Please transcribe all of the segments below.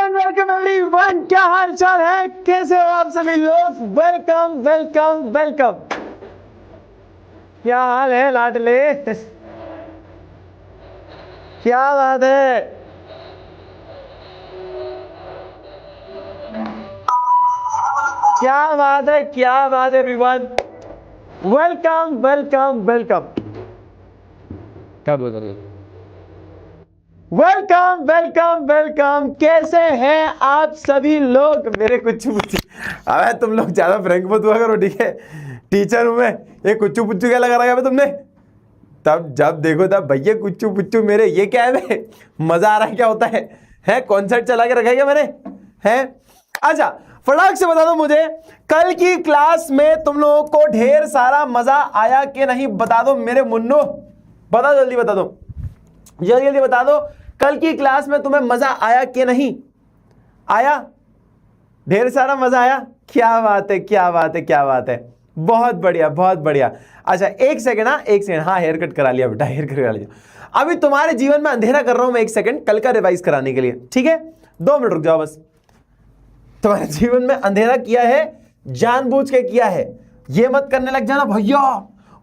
Welcome everyone, क्या हाल चाल है, कैसे हो आप सभी लोग। Welcome welcome welcome. क्या हाल है लाडले, क्या बात है। क्या बात है, क्या बात है एवरीवन। Welcome welcome welcome. क्या बोल रहे हो? Welcome welcome welcome. कैसे हैं आप सभी लोग मेरे कुछ अबे तुम लोग ज्यादा फ्रैंक मत हुआ करो, ठीक है। टीचर हूं मैं, ये कुच्चू पुच्चू क्या लगा रखा है तुमने। तब जब देखो तब भैया कुच्चू पुच्चू मेरे, ये क्या है बे? मजा आ रहा है क्या होता है कॉन्सर्ट चला के रखा है क्या मैंने, है। अच्छा फटाक से बता दो मुझे, कल की क्लास में तुम लोगों को ढेर सारा मजा आया कि नहीं, बता दो मेरे मुन्नो, बता जल्दी बता दो, जल्दी जल्दी बता दो। कल की क्लास में तुम्हें मजा आया कि नहीं आया? ढेर सारा मजा आया। क्या बात है, क्या बात है, क्या बात है। बहुत बढ़िया, बहुत बढ़िया। अच्छा एक सेकंड, हाँ एक सेकंड, हाँ हेयर कट करा लिया बेटा, हेयर कट करा लिया। अभी तुम्हारे जीवन में अंधेरा कर रहा हूं मैं, एक सेकंड कल का रिवाइज कराने के लिए, ठीक है। 2 मिनट रुक जाओ बस। तुम्हारे जीवन में अंधेरा किया है, जानबूझ के किया है, ये मत करने लग जाना भैया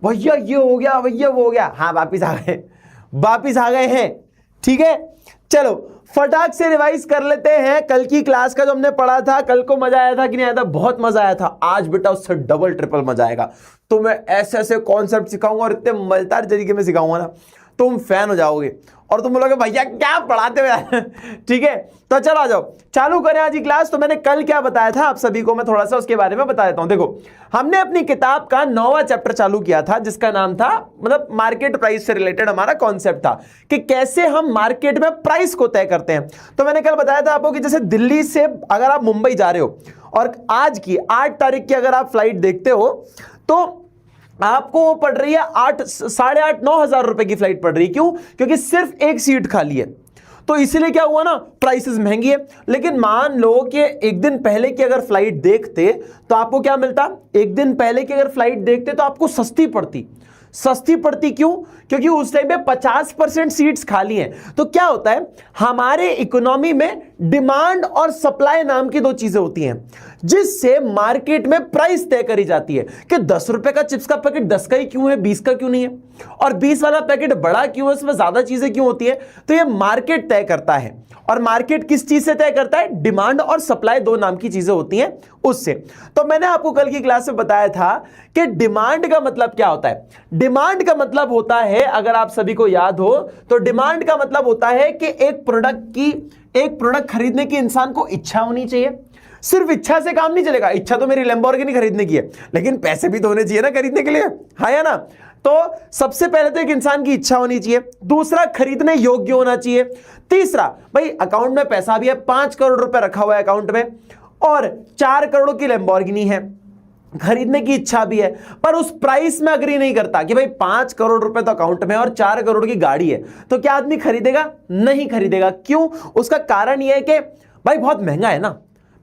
भैया ये हो गया, भैया वो हो गया। हाँ वापिस आ गए, वापिस आ गए हैं, ठीक है। चलो फटाक से रिवाइज कर लेते हैं कल की क्लास का जो हमने पढ़ा था। कल को मजा आया था कि नहीं आया था? बहुत मजा आया था। आज बेटा उससे डबल ट्रिपल मजा आएगा। तो मैं ऐसे ऐसे कॉन्सेप्ट सिखाऊंगा और इतने मजेदार तरीके में सिखाऊंगा ना, तुम फैन हो जाओगे और तुम बोलोगे भैया क्या पढ़ाते हुए ठीक है। तो चलो आ जाओ, चालू करें आज की क्लास। तो मैंने कल क्या बताया था आप सभी को, मैं थोड़ा सा उसके बारे में बता देता हूं। देखो हमने अपनी किताब का 9वां चैप्टर चालू किया था, जिसका नाम था, मतलब मार्केट प्राइस से रिलेटेड हमारा कॉन्सेप्ट था कि कैसे हम मार्केट में प्राइस को तय करते हैं। तो मैंने कल बताया था आपको कि जैसे दिल्ली से अगर आप मुंबई जा रहे हो और आज की 8 तारीख की अगर आप फ्लाइट देखते हो तो आपको वो पड़ रही है 8,500-9,000 रुपए की फ्लाइट पड़ रही है। क्यों? क्योंकि सिर्फ एक सीट खाली है। तो इसीलिए क्या हुआ ना, प्राइसेस महंगी है। लेकिन मान लो कि एक दिन पहले की अगर फ्लाइट देखते तो आपको क्या मिलता? एक दिन पहले की अगर फ्लाइट देखते तो आपको सस्ती पड़ती। सस्ती पड़ती क्यों? क्योंकि उस टाइम पे 50% सीट्स खाली हैं। तो क्या होता है, हमारे इकोनॉमी में डिमांड और सप्लाई नाम की 2 चीजें होती हैं, जिससे मार्केट में प्राइस तय करी जाती है कि 10 रुपए का चिप्स का पैकेट 10 का ही क्यों है, 20 का क्यों नहीं है, और 20 वाला पैकेट बड़ा क्यों है, उसमें ज्यादा चीजें क्यों होती है। तो ये मार्केट तय करता है। और मार्केट किस चीज से तय करता है? डिमांड और सप्लाई 2 नाम की चीजें होती हैं उससे। तो मैंने आपको कल की क्लास में बताया था कि डिमांड का मतलब क्या होता है। डिमांड का मतलब होता है, अगर आप सभी को याद हो तो, डिमांड का मतलब होता है कि एक प्रोडक्ट खरीदने की इंसान को इच्छा होनी चाहिए। सिर्फ इच्छा से काम नहीं चलेगा। इच्छा तो मेरी लैम्बोर्गिनी खरीदने की है, लेकिन पैसे भी तो होने चाहिए ना खरीदने के लिए, हाँ या ना। तो सबसे पहले तो एक इंसान की इच्छा होनी चाहिए, दूसरा खरीदने योग्य होना चाहिए, तीसरा भाई अकाउंट में पैसा भी है, 5 करोड़ रुपए रखा हुआ है अकाउंट में, और 4 करोड़ की लैम्बोर्गिनी है, खरीदने की इच्छा भी है, पर उस प्राइस में अग्री नहीं करता कि भाई 5 करोड़ रुपए तो अकाउंट में और 4 करोड़ की गाड़ी है। तो क्या आदमी खरीदेगा? नहीं खरीदेगा। क्यों? उसका कारण यह है कि भाई बहुत महंगा है ना,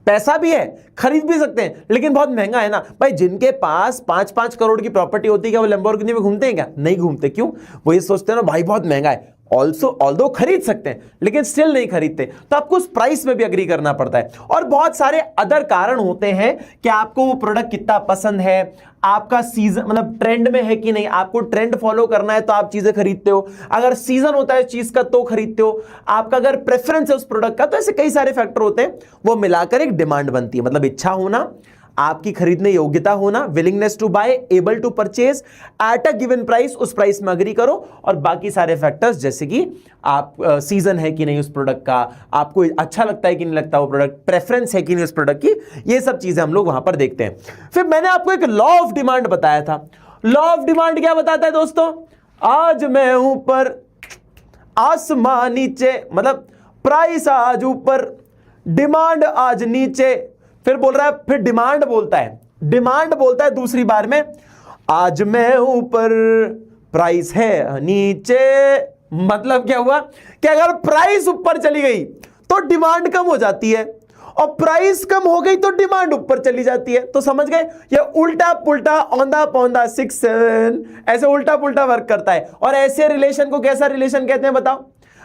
पैसा भी है, खरीद भी सकते हैं, लेकिन बहुत महंगा है ना। भाई जिनके पास 5-5 करोड़ की प्रॉपर्टी होती है क्या वो लैम्बोर्गिनी में घूमते हैं क्या? नहीं घूमते। क्यों? वो ये सोचते हैं ना भाई बहुत महंगा है, ऑल्दो खरीद सकते हैं लेकिन स्टिल नहीं खरीदते। तो आपको उस प्राइस में भी अग्री करना पड़ता है। और बहुत सारे अदर कारण होते हैं कि आपको वो प्रोडक्ट कितना पसंद है, आपका सीजन मतलब ट्रेंड में है कि नहीं, आपको ट्रेंड फॉलो करना है तो आप चीजें खरीदते हो, अगर सीजन होता है चीज का तो खरीदते हो, आपका अगर प्रेफरेंस है उस प्रोडक्ट का, तो ऐसे कई सारे फैक्टर होते हैं, वो मिलाकर एक डिमांड बनती है। मतलब इच्छा होना, आपकी खरीदने योग्यता होना, willingness to buy, able to purchase at a given price, उस प्राइस में अग्री करो, और बाकी सारे फैक्टर्स जैसे कि आप सीजन है कि नहीं उस प्रोडक्ट का, आपको अच्छा लगता है कि नहीं लगता वो प्रोडक्ट, प्रेफरेंस है कि नहीं उस प्रोडक्ट की, ये सब चीजें हम लोग वहां पर देखते हैं। फिर मैंने आपको एक लॉ ऑफ डिमांड बताया था। लॉ ऑफ डिमांड क्या बताता है दोस्तों? आज मैं ऊपर आसमान नीचे, मतलब प्राइस आज ऊपर डिमांड आज नीचे। फिर बोल रहा है, फिर डिमांड बोलता है दूसरी बार में, आज मैं ऊपर प्राइस है नीचे। मतलब क्या हुआ कि अगर प्राइस ऊपर चली गई तो डिमांड कम हो जाती है, और प्राइस कम हो गई तो डिमांड ऊपर चली जाती है। तो समझ गए, ये उल्टा पुल्टा औंधा पौंधा 6 7 ऐसे उल्टा पुल्टा वर्क करता है। और ऐसे रिलेशन को कैसा रिलेशन कहते हैं बताओ?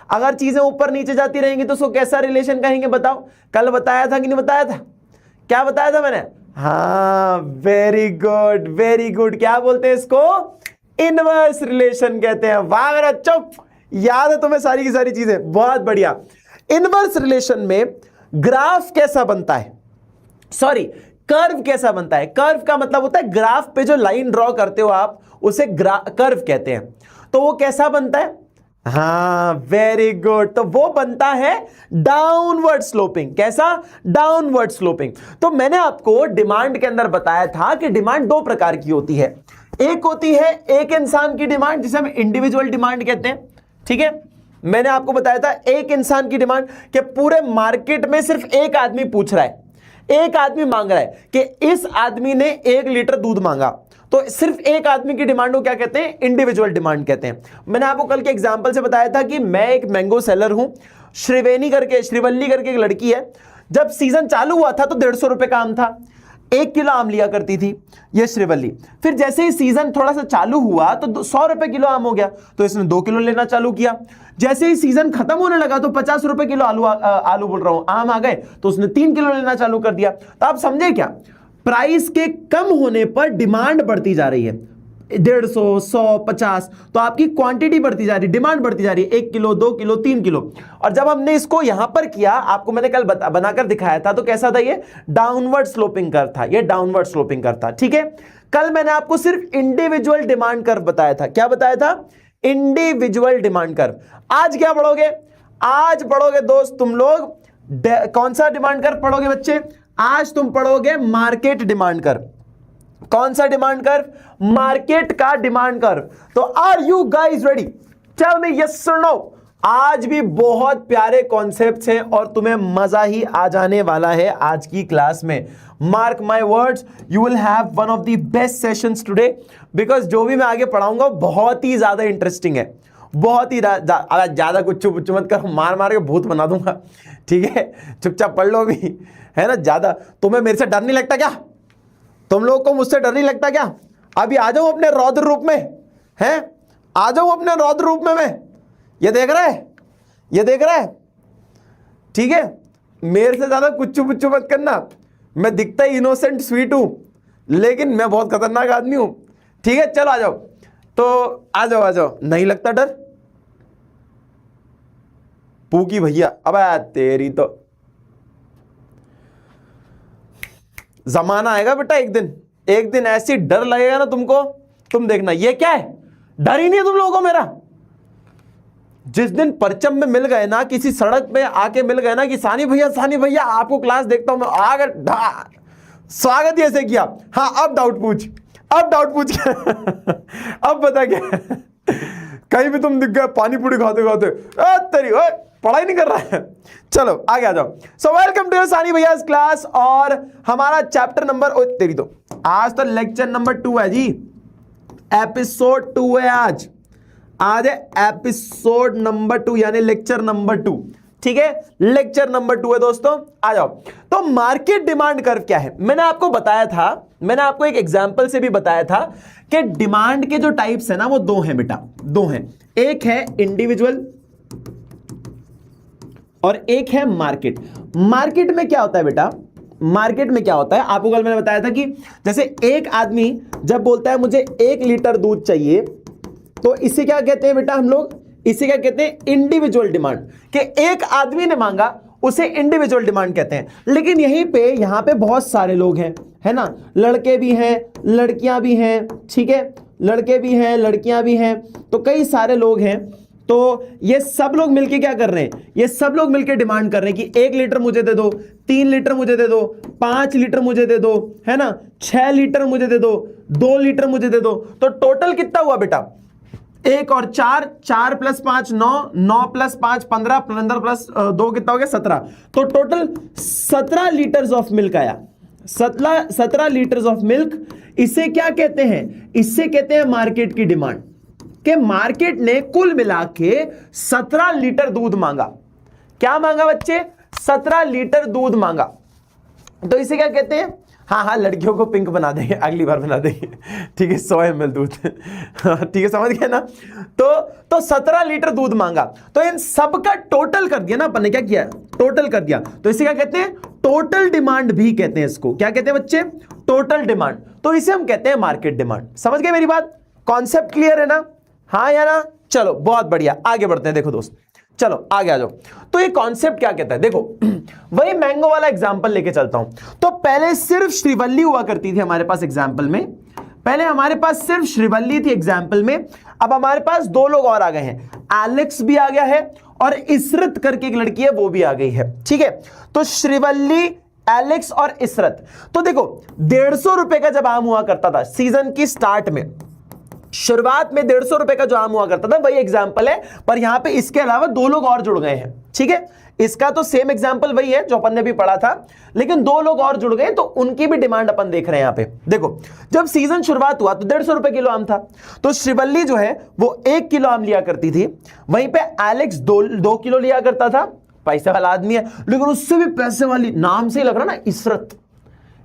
अगर चीजें ऊपर नीचे जाती रहेंगी तो उसको कैसा रिलेशन कहेंगे बताओ? कल बताया था कि नहीं बताया था? क्या बताया था मैंने? हाँ, वेरी गुड वेरी गुड। क्या बोलते हैं इसको? इनवर्स रिलेशन कहते हैं। वाह मेरा बच्चों, याद है तुम्हें सारी की सारी चीजें, बहुत बढ़िया। इनवर्स रिलेशन में ग्राफ कैसा बनता है, सॉरी कर्व कैसा बनता है? कर्व का मतलब होता है ग्राफ पे जो लाइन ड्रॉ करते हो आप, उसे कर्व कहते हैं। तो वो कैसा बनता है? हाँ, वेरी गुड। तो वो बनता है डाउनवर्ड स्लोपिंग। कैसा? Downward sloping. तो मैंने आपको डिमांड के अंदर बताया था कि डिमांड दो प्रकार की होती है। एक होती है एक इंसान की डिमांड, जिसे हम इंडिविजुअल डिमांड कहते हैं। ठीक है, मैंने आपको बताया था एक इंसान की डिमांड कि पूरे मार्केट में सिर्फ एक आदमी पूछ रहा है, एक आदमी मांग रहा है कि इस आदमी ने 1 लीटर दूध मांगा, तो सिर्फ एक आदमी की डिमांड को क्या कहते हैं? इंडिविजुअल डिमांड कहते हैं। मैंने आपको कल के एग्जांपल से बताया था कि मैं एक मैंगो सेलर हूं, श्रीवल्ली करके एक लड़की है। जब सीजन चालू हुआ था तो 150 रुपए का आम था, 1 किलो आम लिया करती थी ये श्रीवल्ली। फिर जैसे ही सीजन थोड़ा सा चालू हुआ तो 100 रुपए किलो आम हो गया, तो इसने 2 किलो लेना चालू किया। जैसे ही सीजन खत्म होने लगा तो 50 रुपए किलो आलू बोल रहा हूं आम आ गए, तो उसने 3 किलो लेना चालू कर दिया। तो आप समझे क्या? प्राइस के कम होने पर डिमांड बढ़ती जा रही है, 150, 100, 50, तो आपकी क्वांटिटी बढ़ती जा रही है, डिमांड बढ़ती जा रही है, 1 किलो 2 किलो 3 किलो। और जब हमने इसको यहां पर किया, आपको मैंने कल बनाकर दिखाया था, तो कैसा था? ये डाउनवर्ड स्लोपिंग कर्व था, ये डाउनवर्ड स्लोपिंग कर्व था। ठीक है, कल मैंने आपको सिर्फ इंडिविजुअल डिमांड कर्व बताया था। क्या बताया था? Individual demand curve. आज क्या पढ़ोगे? आज पढ़ोगे दोस्त तुम लोग कौन सा डिमांड कर्व पढ़ोगे बच्चे? आज तुम पढ़ोगे मार्केट डिमांड कर्व। कौन सा डिमांड कर्व? मार्केट का डिमांड कर्व। तो are you guys ready? Tell me yes और नो। आज भी बहुत प्यारे कॉन्सेप्ट्स हैं और तुम्हें मजा ही आ जाने वाला है आज की क्लास में। Mark my words, you will have one of the best sessions today, because जो भी मैं आगे पढ़ाऊंगा बहुत ही ज्यादा इंटरेस्टिंग है, बहुत ही ज्यादा कुछ मत कर, मार मार के भूत बना दूंगा। ठीक है, चुपचाप पढ़ लो भी, है ना। ज्यादा तुम्हें मेरे से डर नहीं लगता क्या? तुम लोगों को मुझसे डर नहीं लगता क्या? अभी आ जाओ अपने रौद्र रूप में, हैं? आ जाओ अपने रौद्र रूप में। मैं ये देख रहा है, ये देख रहा है, ठीक है। मेरे से ज्यादा कुछ मत करना। मैं दिखता ही इनोसेंट स्वीट हूं, लेकिन मैं बहुत खतरनाक आदमी हूं। ठीक है, चलो आ जाओ। तो आ जाओ। नहीं लगता डर? पूकी भैया, अब तेरी तो जमाना आएगा बेटा, एक दिन ऐसी डर लगेगा ना तुमको, तुम देखना। ये क्या है? डर ही नहीं है तुम लोगों को मेरा। जिस दिन परचम में मिल गए ना, किसी सड़क पे आके मिल गए ना कि सानी भैया आपको क्लास देखता हूं मैं, आगे स्वागत ही ऐसे किया। हाँ, अब डाउट पूछ अब बता क्या? कहीं भी तुम दिख गए पानी पूरी खाते तेरी पढ़ाई नहीं कर रहा है। चलो आगे आ जाओ। सो वेलकम टू सानी भैया क्लास, और हमारा चैप्टर नंबर तेरी तो आज तो लेक्चर नंबर 2 है जी, एपिसोड 2 है आज है एपिसोड नंबर 2, यानी लेक्चर नंबर 2। ठीक है, लेक्चर नंबर 2 है दोस्तों, आ जाओ। तो मार्केट डिमांड कर्व क्या है? मैंने आपको बताया था, मैंने आपको एक एग्जांपल से भी बताया था कि डिमांड के जो टाइप्स है ना, वो 2 हैं बेटा, 2 हैं। एक है इंडिविजुअल और एक है मार्केट। मार्केट में क्या होता है बेटा? मार्केट में क्या होता है आपको कल मैंने बताया था कि जैसे एक आदमी जब बोलता है मुझे 1 लीटर दूध चाहिए, तो इसे क्या कहते हैं बेटा हम लोग? इसे क्या कहते हैं? Individual demand. कि एक आदमी ने मांगा, उसे इंडिविजुअल डिमांड कहते हैं। लेकिन यहां पे बहुत सारे लोग हैं, है ना। लड़के भी हैं, लड़कियां भी हैं, ठीक है, लड़के भी हैं, लड़कियां भी हैं, तो कई सारे लोग हैं। तो ये सब लोग मिलके क्या कर रहे हैं? ये सब लोग मिलके डिमांड कर रहे हैं कि 1 लीटर मुझे दे दो, 3 लीटर मुझे दे दो, 5 लीटर मुझे दे दो, है ना, 6 लीटर मुझे दे दो, 2 लीटर मुझे दे दो। तो टोटल कितना हुआ बेटा, 1 और 4, 4 + 5 9, 9 + 5 15, 15 + 2 कितना हो गया 17। तो टोटल 17 लीटर्स ऑफ मिल्क आया। 17 लीटर्स ऑफ मिल्क। इसे क्या कहते हैं, इससे कहते हैं मार्केट की डिमांड, कि मार्केट ने कुल मिला के 17 लीटर दूध मांगा। क्या मांगा बच्चे, 17 लीटर दूध मांगा। तो इसे क्या कहते हैं, हाँ लड़कियों को पिंक बना देंगे, अगली बार बना देंगे, ठीक है, 100 ml दूध, ठीक है, समझ गए ना। तो 17 लीटर दूध मांगा, तो इन सब का टोटल कर दिया ना अपन ने, क्या किया, टोटल कर दिया। तो इसे क्या कहते हैं, टोटल डिमांड भी कहते हैं इसको। क्या कहते हैं बच्चे, टोटल डिमांड। तो इसे हम कहते हैं मार्केट डिमांड। समझ गए मेरी बात, कॉन्सेप्ट क्लियर है ना, हाँ या ना। चलो बहुत बढ़िया, आगे बढ़ते हैं। देखो दोस्त, चलो आगे आ जाओ। तो ये कॉन्सेप्ट क्या कहता है, देखो वही मैंगो वाला एग्जांपल लेके चलता हूं। तो पहले सिर्फ श्रीवल्ली हुआ करती थी हमारे पास एग्जांपल में, पहले हमारे पास सिर्फ श्रीवल्ली थी एग्जांपल में। अब हमारे पास 2 लोग और आ गए हैं, एलेक्स भी आ गया है और इसरत करके एक लड़की है वो भी आ गई है, ठीक है। तो श्रीवल्ली, एलेक्स और इसरत। तो देखो 150 रुपए का जब आम हुआ करता था सीजन की स्टार्ट में, शुरुआत में 150 रुपए का जो आम हुआ करता था वही एग्जांपल है, पर यहां पे इसके अलावा 2 लोग और जुड़ गए हैं, ठीक है। इसका तो सेम एग्जांपल वही है जो अपन ने भी पढ़ा था, लेकिन 2 लोग और जुड़ गए, तो उनकी भी डिमांड अपन देख रहे हैं यहां पे। देखो जब सीजन शुरुआत हुआ तो 150 रुपए किलो आम था, तो श्रीवल्ली जो है वो 1 किलो आम लिया करती थी, वहीं पे एलेक्स 2 किलो लिया करता था। पैसे वाला आदमी है, लेकिन उससे भी पैसे वाली, नाम से ही लग रहा ना इसरत,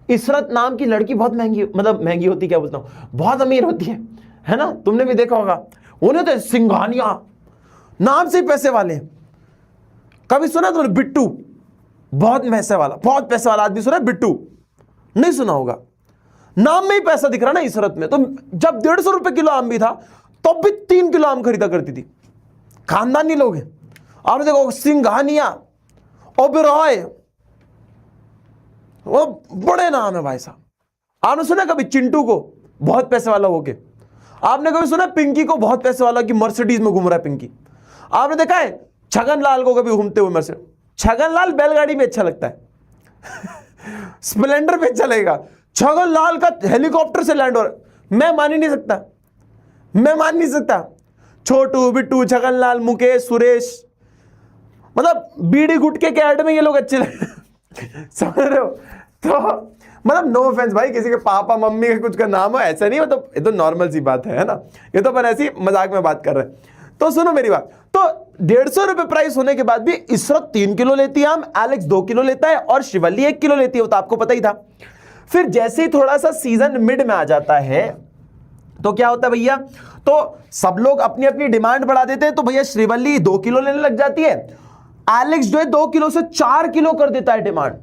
इसरत नाम की लड़की बहुत महंगी, मतलब महंगी होती, क्या बोलता हूं, बहुत अमीर होती है ना, तुमने भी देखा होगा। उन्हें तो सिंघानिया नाम से ही पैसे वाले। कभी सुना तुमने बिट्टू, बहुत पैसे वाला, बहुत पैसे वाला आदमी सुना बिट्टू, नहीं सुना होगा, नाम में ही पैसा दिख रहा ना इसरत में। तो जब 150 रुपए किलो आम भी था तब भी 3 किलो आम खरीदा करती थी, खानदानी लोग हैं। आपने देखो सिंघानिया, ओबेरॉय, वो बड़े नाम है भाई साहब। आपने सुना कभी चिंटू को, बहुत पैसे वाला होके? आपने कभी सुना पिंकी को, बहुत पैसे वाला, की मर्सिडीज में घूम रहा है पिंकी? आपने देखा है छगन लाल को कभी घूमते हुए मर्सिडीज? छगन लाल बैलगाड़ी में अच्छा लगता है स्प्लेंडर पे चलेगा, छगन लाल का हेलीकॉप्टर से लैंड हो रहा, मैं मान ही नहीं सकता, मैं मान नहीं सकता। छोटू, बिट्टू, छगन लाल, मुकेश, सुरेश, मतलब बीड़ी गुटके के ऐड में ये लोग अच्छे लगते समझ रहे हो? तो मतलब नो ऑफेंस भाई, किसी के पापा मम्मी के कुछ का नाम हो ऐसा नहीं, मतलब ये तो नॉर्मल सी बात है ना, ये तो अपन ऐसी मजाक में बात कर रहे हैं। तो सुनो मेरी बात, तो 150 रुपए प्राइस होने के बाद भी इसरत 3 किलो लेती है आम, एलेक्स 2 किलो लेता है और शिवल्ली 1 किलो लेती है, वो तो आपको पता ही था। फिर जैसे ही थोड़ा सा सीजन मिड में आ जाता है तो क्या होता है भैया, तो सब लोग अपनी अपनी डिमांड बढ़ा देते हैं। तो भैया श्रीवल्ली 2 किलो लेने लग जाती है, एलेक्स जो है 2 किलो से 4 किलो कर देता है डिमांड,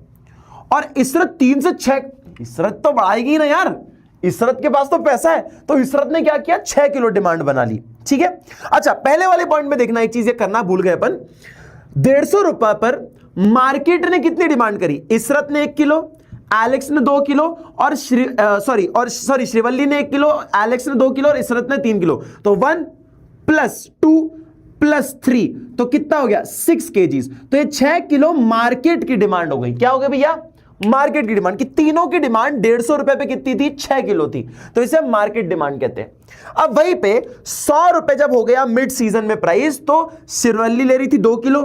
और इसरत 3 से 6। इसरत तो बढ़ाएगी ना यार, इसरत के पास तो पैसा है, तो इसरत ने क्या किया, 6 किलो डिमांड बना ली, ठीक है। अच्छा, पहले वाले पॉइंट में देखना, एक चीज ये करना भूल गए अपन, 150 रुपए पर मार्केट ने कितनी डिमांड करी? इसरत ने 1 किलो, एलेक्स ने 2 किलो और श्रीवल्ली ने 1 किलो, एलेक्स ने 2 किलो और इसरत ने 3 किलो। तो 1 + 2 + 3 तो कितना हो गया, 6 kgs। तो ये 6 किलो मार्केट की डिमांड हो गई। क्या हो गया भैया, मार्केट की डिमांड। की तीनों की डिमांड 150 रुपए पे कितनी थी, 6 किलो थी, तो इसे मार्केट डिमांड कहते हैं। अब वहीं पे 100 रुपए जब हो गया मिड सीजन में प्राइस, तो श्रीवल्ली ले रही थी 2 किलो,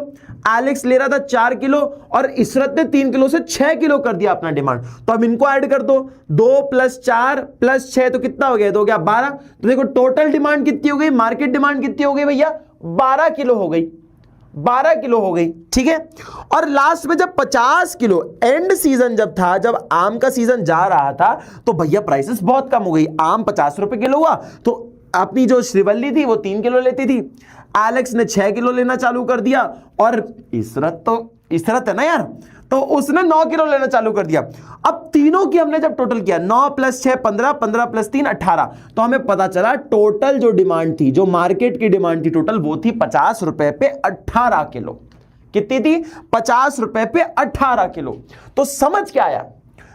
एलेक्स ले रहा था 4 किलो और इसरत ने 3 किलो से 6 किलो कर दिया अपना डिमांड। तो अब इनको ऐड कर दो, 2 + 4 + 6 तो कितना हो गया, तो हो गया 12। तो देखो टोटल डिमांड कितनी हो गई, मार्केट डिमांड कितनी हो गई भैया, 12 किलो हो गई, 12 किलो हो गई, ठीक है। और लास्ट में जब 50 किलो एंड सीजन जब था, जब आम का सीजन जा रहा था, तो भैया प्राइसेस बहुत कम हो गई। आम 50 रुपए किलो हुआ, तो अपनी जो श्रीवल्ली थी वो 3 किलो लेती थी, एलेक्स ने 6 किलो लेना चालू कर दिया, और इसरत है ना यार, तो उसने 9 किलो लेना चालू कर दिया। अब तीनों की हमने जब टोटल किया, 9 + 6 15, 15 + 3 18, तो हमें पता चला टोटल जो डिमांड थी, जो मार्केट की डिमांड थी टोटल, वो थी 50 रुपए पे 18 किलो। कितनी थी, 50 रुपए पे 18 किलो। तो समझ क्या आया,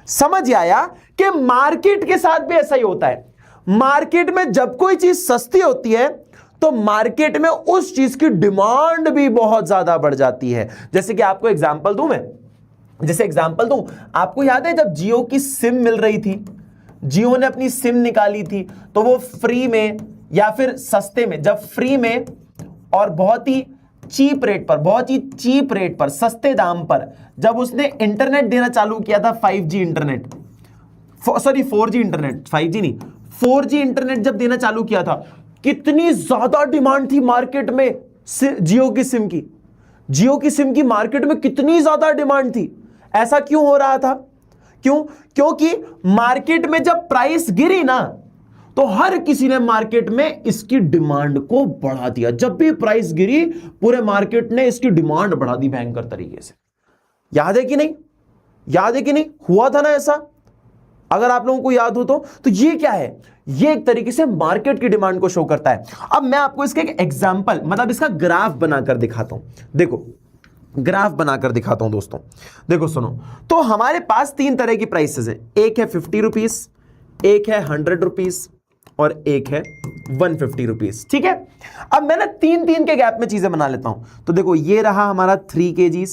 समझ आया कि मार्केट के साथ भी ऐसा ही होता है। मार्केट में जब कोई चीज सस्ती होती है तो मार्केट में उस चीज की डिमांड भी बहुत ज्यादा बढ़ जाती है। जैसे कि आपको एग्जांपल दूं मैं, जैसे एग्जांपल दूं, आपको याद है जब जियो की सिम मिल रही थी, जियो ने अपनी सिम निकाली थी तो वो फ्री में या फिर सस्ते में, जब फ्री में और बहुत ही चीप रेट पर सस्ते दाम पर जब उसने इंटरनेट देना चालू किया था, 5G internet, sorry 4G internet, 5G नहीं, 4G इंटरनेट जब देना चालू किया था, कितनी ज्यादा डिमांड थी मार्केट में जियो की सिम की। जियो की सिम की मार्केट में कितनी ज्यादा डिमांड थी। ऐसा क्यों हो रहा था? क्योंकि मार्केट में जब प्राइस गिरी ना तो हर किसी ने मार्केट में इसकी डिमांड को बढ़ा दिया। जब भी प्राइस गिरी पूरे मार्केट ने इसकी डिमांड बढ़ा दी भयंकर तरीके से। याद है कि नहीं? याद है कि नहीं? हुआ था ना ऐसा? अगर आप लोगों को याद हो तो ये क्या है? ये एक तरीके से मार्केट की डिमांड को शो करता है। अब मैं आपको इसके एक एग्जांपल, मतलब इसका ग्राफ बनाकर दिखाता हूं। देखो, ग्राफ बनाकर दिखाता हूं दोस्तों। देखो सुनो, तो हमारे पास 3 तरह की प्राइसेस हैं। एक है 50 रुपीज, एक है 100 रुपीज और एक है 150 रुपीज। ठीक है, अब मैं ना 3 के गैप में चीजें बना लेता हूं। तो देखो, ये रहा हमारा 3 kgs,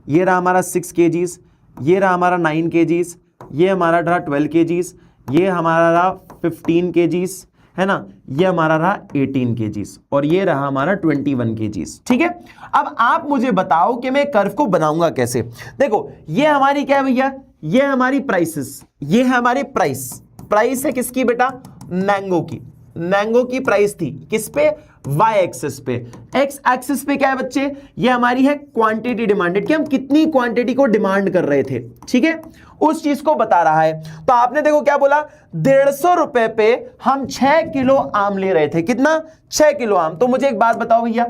ये रहा हमारा 6 kgs, ये रहा हमारा 9 kgs, ये हमारा रहा 12 kgs, ये हमारा रहा 15 kgs, है ना, ये हमारा रहा 18 kgs और ये रहा हमारा 21 kgs। ठीक है, अब आप मुझे बताओ कि मैं कर्व को बनाऊंगा कैसे। देखो, ये हमारी क्या है भैया? ये हमारी प्राइसेस, ये है हमारी प्राइस है किसकी बेटा? मैंगो की प्राइस थी किस पे? y एक्सिस पे। x एक्सिस पे क्या है बच्चे? ये हमारी है क्वांटिटी डिमांडेड, कि हम कितनी क्वांटिटी को डिमांड कर रहे थे। ठीक है, उस चीज को बता रहा है। तो आपने देखो क्या बोला, 150 रुपए पे हम 6 किलो आम ले रहे थे। कितना? 6 किलो आम। तो मुझे एक बात बताओ भैया,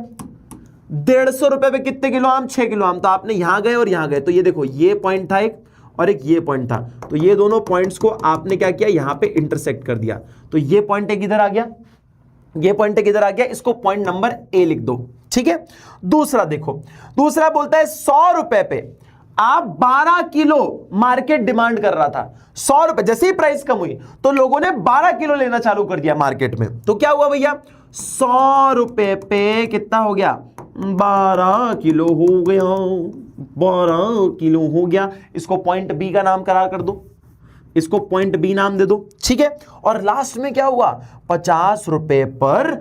150 रुपए पे कितने किलो आम? 6 किलो आम। तो आपने यहां गए और यहां गए, तो ये देखो, ये पॉइंट था एक और एक ये पॉइंट था। तो ये दोनों पॉइंट्स को आपने क्या किया? यहां पे इंटरसेक्ट कर दिया। तो ये पॉइंट एक इधर आ गया, ये पॉइंट एक इधर आ गया, इसको पॉइंट नंबर ए लिख दो। ठीक है, दूसरा देखो, दूसरा बोलता है 100 रुपए पे आप 12 किलो मार्केट डिमांड कर रहा था। 100 रुपए, जैसे ही प्राइस कम हुई तो लोगों ने 12 किलो लेना चालू कर दिया मार्केट में। तो क्या हुआ भैया? 100 रुपए पे कितना हो गया? 12 किलो हो गया, 12 किलो हो गया। इसको पॉइंट बी का नाम करार कर दो, इसको पॉइंट बी नाम दे दो। ठीक है, और लास्ट में क्या हुआ? 50 रुपए पर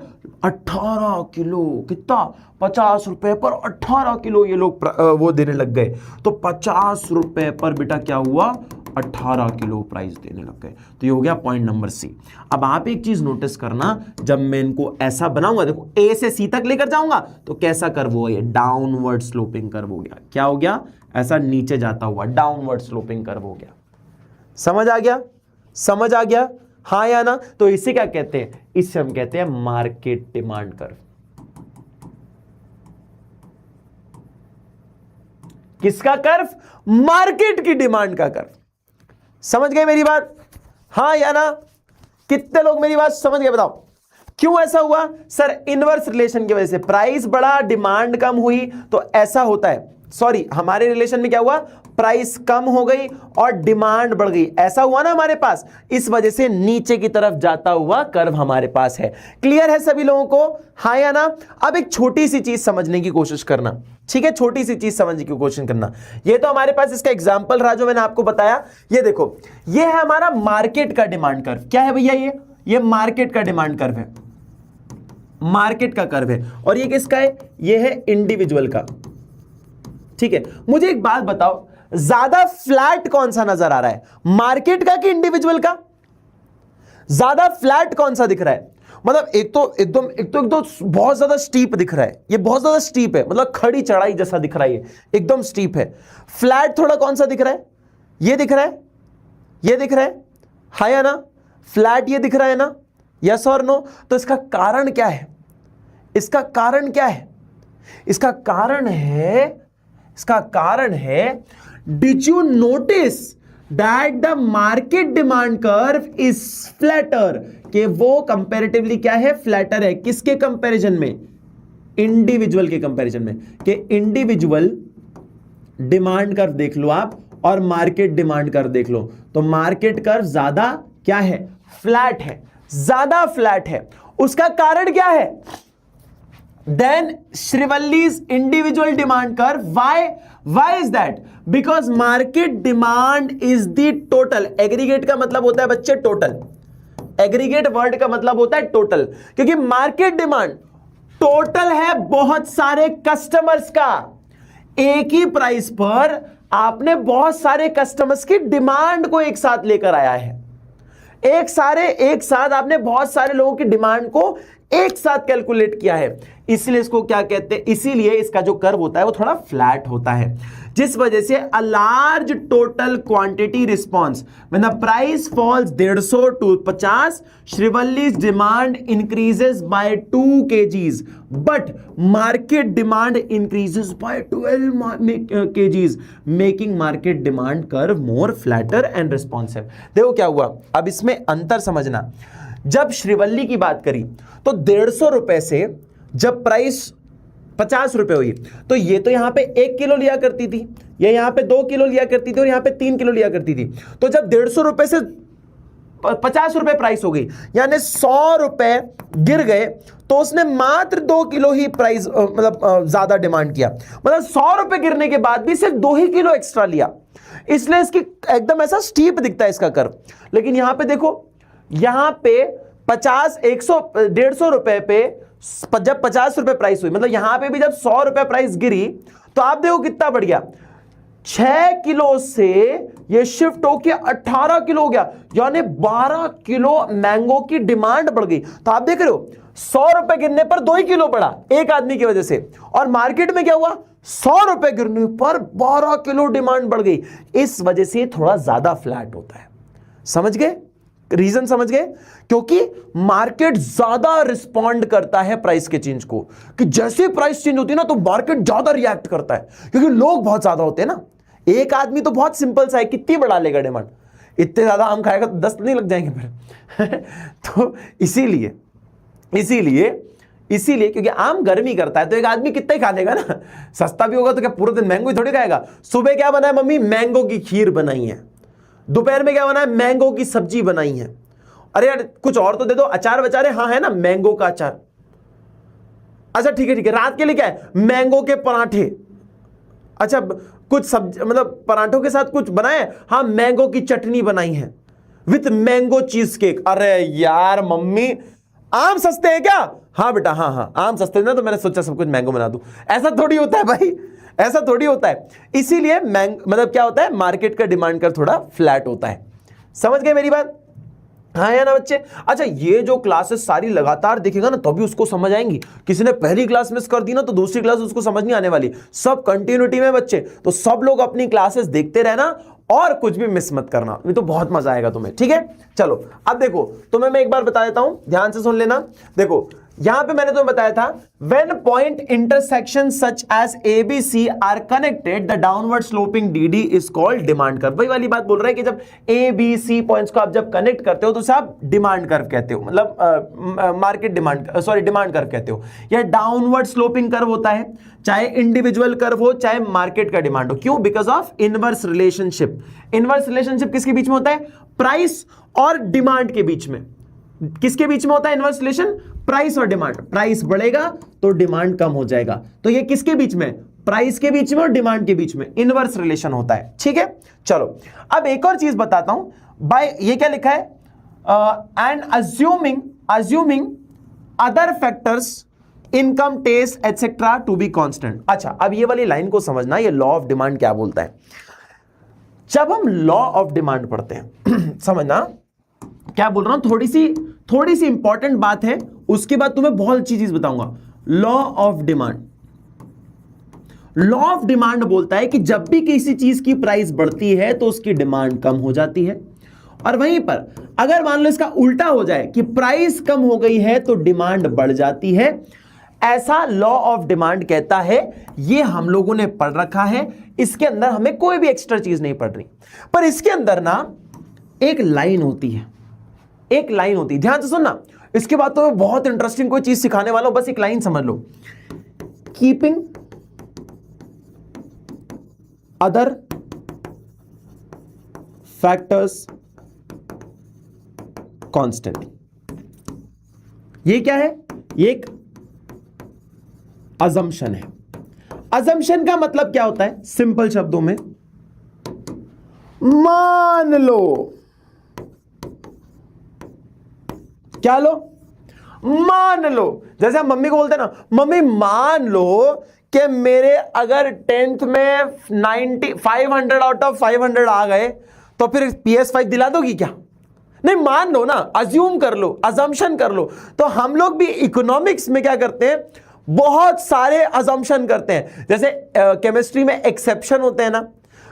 18 किलो। कितना? 50 रुपए पर 18 किलो ये लोग वो देने लग गए। तो 50 रुपए पर बेटा क्या हुआ? 18 किलो प्राइस देने लग गए। तो ये हो गया पॉइंट नंबर सी। अब आप एक चीज नोटिस करना, जब मैं इनको ऐसा बनाऊंगा, देखो ए से सी तक लेकर जाऊंगा तो कैसा कर्व हुआ? ये डाउनवर्ड स्लोपिंग कर्व हो गया। क्या हो गया? ऐसा नीचे जाता हुआ डाउनवर्ड स्लोपिंग कर्व हो गया। समझ आ गया? समझ आ गया? हाँ या ना? तो इसे क्या कहते हैं? इसे हम कहते हैं मार्केट डिमांड कर्व। किसका कर्व? मार्केट की डिमांड का कर्व। समझ गए मेरी बात? हाँ या ना? कितने लोग मेरी बात समझ गए? बताओ क्यों ऐसा हुआ? सर, इनवर्स रिलेशन की वजह से प्राइस बढ़ा, डिमांड कम हुई, तो ऐसा होता है। सॉरी, हमारे रिलेशन में क्या हुआ? प्राइस कम हो गई और डिमांड बढ़ गई। ऐसा हुआ ना हमारे पास, इस वजह से नीचे की तरफ जाता हुआ कर्व हमारे पास है। क्लियर है सभी लोगों को? हाँ या ना? अब एक छोटी सी चीज समझने की कोशिश करना। ठीक है, छोटी सी चीज समझने की कोशिश करना। ये तो हमारे पास इसका एग्जाम्पल रहा जो मैंने आपको बताया। ये देखो, ये है हमारा मार्केट का डिमांड कर्व। क्या है भैया? ये मार्केट का डिमांड कर्व है, मार्केट का कर्व है। और ये किसका है? ये है इंडिविजुअल का। ठीक है, मुझे एक बात बताओ, ज्यादा फ्लैट कौन सा नजर आ रहा है, मार्केट का कि इंडिविजुअल का? ज्यादा फ्लैट कौन सा दिख रहा है? मतलब एक तो एकदम बहुत ज्यादा स्टीप दिख रहा है, ये बहुत ज्यादा स्टीप है, मतलब खड़ी चढ़ाई जैसा दिख रहा है, ये एकदम स्टीप है। फ्लैट थोड़ा कौन सा दिख रहा है? ये दिख रहा है, ये दिख रहा है, हाँ या ना? फ्लैट ये दिख रहा है ना? यस और नो? तो इसका कारण क्या है? इसका कारण क्या है? इसका कारण है did you notice that the market demand curve is flatter, कि वो कंपैरेटिवली क्या है? फ्लैटर है। किसके कंपैरिजन में? इंडिविजुअल के कंपैरिजन में। कि इंडिविजुअल डिमांड कर्व देख लो आप और मार्केट डिमांड कर्व देख लो, तो मार्केट कर्व ज्यादा क्या है? फ्लैट है, ज्यादा फ्लैट है। उसका कारण क्या है? Then Shrivalli's individual demand curve. Why is that? Because market demand is the total. Aggregate का मतलब होता है बच्चे टोटल. एग्रीगेट वर्ड का मतलब होता है टोटल, क्योंकि मार्केट डिमांड टोटल है बहुत सारे कस्टमर्स का. एक ही प्राइस पर आपने बहुत सारे कस्टमर्स की डिमांड को एक साथ लेकर आया है. एक साथ आपने बहुत सारे लोगों की डिमांड को एक साथ कैलकुलेट किया है. इसलिए इसको क्या कहते हैं, इसीलिए इसका जो कर्व होता है वो थोड़ा फ्लैट होता है, जिस वजह से a large total quantity response when the price falls 150 to 50, Shrivalli's demand increases by 2 kgs but market demand increases by 12 kgs, making market demand curve more flatter and responsive. देखो क्या हुआ, अब इसमें अंतर समझना. जब श्रीवल्ली की बात करी तो 150 रुपए से जब प्राइस 50 रुपए हुई, तो ये तो यहां पे 1 किलो लिया करती थी, ये यहां पे 2 किलो लिया करती थी और यहां पे 3 किलो लिया करती थी. तो जब 150 रुपए से 50 रुपए प्राइस हो गई, यानी 100 रुपए गिर गए, तो उसने मात्र 2 किलो ही प्राइस मतलब ज्यादा डिमांड किया. मतलब 100 रुपए गिरने के बाद भी सिर्फ 2 ही किलो एक्स्ट्रा लिया. इसलिए इसकी एकदम ऐसा स्टीप दिखता है इसका कर्व. लेकिन यहां पे देखो, यहां पे 50, 100, 150 रुपए पे जब 50 रुपए प्राइस हुई, मतलब यहां पे भी जब 100 रुपए प्राइस गिरी, तो आप देखो कितना बढ़ गया. 6 किलो से ये शिफ्ट होके 18 किलो हो गया, यानी 12 किलो मैंगो की डिमांड बढ़ गई. तो आप देख रहे हो 100 रुपए गिरने पर 2 ही किलो बढ़ा एक आदमी की वजह से, और मार्केट में क्या हुआ, 100 रुपए गिरने पर 12 किलो डिमांड बढ़ गई. इस वजह से थोड़ा ज्यादा फ्लैट होता है. समझ गए? रीजन समझ गए? क्योंकि मार्केट ज्यादा रिस्पॉन्ड करता है प्राइस के चेंज को, कि जैसे प्राइस चेंज होती है ना तो मार्केट ज्यादा रिएक्ट करता है, क्योंकि लोग बहुत ज्यादा होते हैं ना. एक आदमी तो बहुत सिंपल सा है, कितनी बढ़ा लेगा डिमांड, इतने ज्यादा आम खाएगा तो 10 नहीं लग जाएंगे फिर. तो इसीलिए क्योंकि आम गर्मी करता है, तो एक आदमी कितना ही खा लेगा ना. सस्ता भी होगा तो क्या पूरे दिन मैंगो ही थोड़ी खाएगा. सुबह क्या बना है मम्मी, मैंगो की खीर बनाई है. दोपहर में क्या बना है, मैंगो की सब्जी बनाई है. अरे यार कुछ और तो दे दो, अचार बचारे, हाँ है ना मैंगो का अचार. अच्छा ठीक है, रात के लिए क्या है, मैंगो के पराठे. अच्छा कुछ सब्जी मतलब पराठों के साथ कुछ बनाए, हाँ मैंगो की चटनी बनाई है विथ मैंगो चीज केक. अरे यार मम्मी आम सस्ते हैं क्या? हाँ बेटा हाँ आम सस्ते हैं ना, तो मैंने सोचा सब कुछ मैंगो बना दूं. ऐसा थोड़ी होता है भाई, ऐसा थोड़ी होता है. इसीलिए मतलब क्या होता है, मार्केट का डिमांड कर थोड़ा फ्लैट होता है. समझ गए मेरी बात? हाँ या ना बच्चे? अच्छा ये जो क्लासेस सारी लगातार देखेगा ना तभी उसको समझ आएंगी. किसी ने पहली क्लास मिस कर दी ना तो दूसरी क्लास उसको समझ नहीं आने वाली. सब कंटिन्यूटी में बच्चे, तो सब लोग अपनी क्लासेस देखते रहना और कुछ भी मिस मत करना, नहीं तो बहुत मजा आएगा तुम्हें. ठीक है चलो, अब देखो तुम्हें मैं एक बार बता देता हूं, ध्यान से सुन लेना. देखो यहां पे मैंने तुम्हें बताया था, when point intersection such as ABC are connected, the downward sloping DD is called demand curve. वही वाली बात बोल रहा है कि जब ABC पॉइंट्स को आप जब कनेक्ट करते हो तो उसे आप डिमांड कर्व कहते हो, मतलब मार्केट डिमांड डिमांड कर्व कहते हो. यह डाउनवर्ड स्लोपिंग कर्व होता है, चाहे इंडिविजुअल कर्व हो चाहे मार्केट का डिमांड हो. क्यों? Because of inverse relationship. Inverse relationship किसके बीच में होता है? प्राइस और डिमांड के बीच में. किसके बीच में होता है इनवर्स रिलेशन? प्राइस और डिमांड. प्राइस बढ़ेगा तो डिमांड कम हो जाएगा. तो ये किसके बीच में? प्राइस के बीच में और डिमांड के बीच में इनवर्स रिलेशन होता है. ठीक है चलो, अब एक और चीज बताता हूं. बाय ये क्या लिखा है, and assuming other factors, income, taste etcetera to be constant. अच्छा अब ये वाली लाइन को समझना, ये लॉ ऑफ डिमांड क्या बोलता है. जब हम लॉ ऑफ डिमांड पढ़ते हैं समझना क्या बोल रहा हूं, थोड़ी सी इंपॉर्टेंट बात है, उसके बाद तुम्हें बहुत अच्छी चीज बताऊंगा. Law of demand, law of demand बोलता है कि जब भी किसी चीज की प्राइस बढ़ती है तो उसकी डिमांड कम हो जाती है, और वहीं पर अगर मान लो इसका उल्टा हो जाए कि प्राइस कम हो गई है तो डिमांड बढ़ जाती है. ऐसा लॉ ऑफ डिमांड कहता है. ये हम लोगों ने पढ़ रखा है, इसके अंदर हमें कोई भी एक्स्ट्रा चीज नहीं पढ़ रही, पर इसके अंदर ना एक लाइन होती है, एक लाइन होती है. ध्यान से सुनना, इसके बाद तो मैं बहुत इंटरेस्टिंग कोई चीज सिखाने वाला हूं, बस एक लाइन समझ लो. Keeping other factors constant. ये क्या है? ये एक अजम्पशन है। अजम्पशन का मतलब क्या होता है? सिंपल शब्दों में, मान लो, क्या लो? मान लो। जैसे हम मम्मी को बोलते हैं ना, मम्मी मान लो कि मेरे अगर 10th में 500 आउट ऑफ 500 आ गए तो फिर PS5 दिला दोगी क्या? नहीं, मान लो ना, अज्यूम कर लो, अजम्पशन कर लो। तो हम लोग भी इकोनॉमिक्स में क्या करते हैं? बहुत सारे अजम्पशन करते हैं। जैसे केमिस्ट्री में एक्सेप्शन होते हैं ना,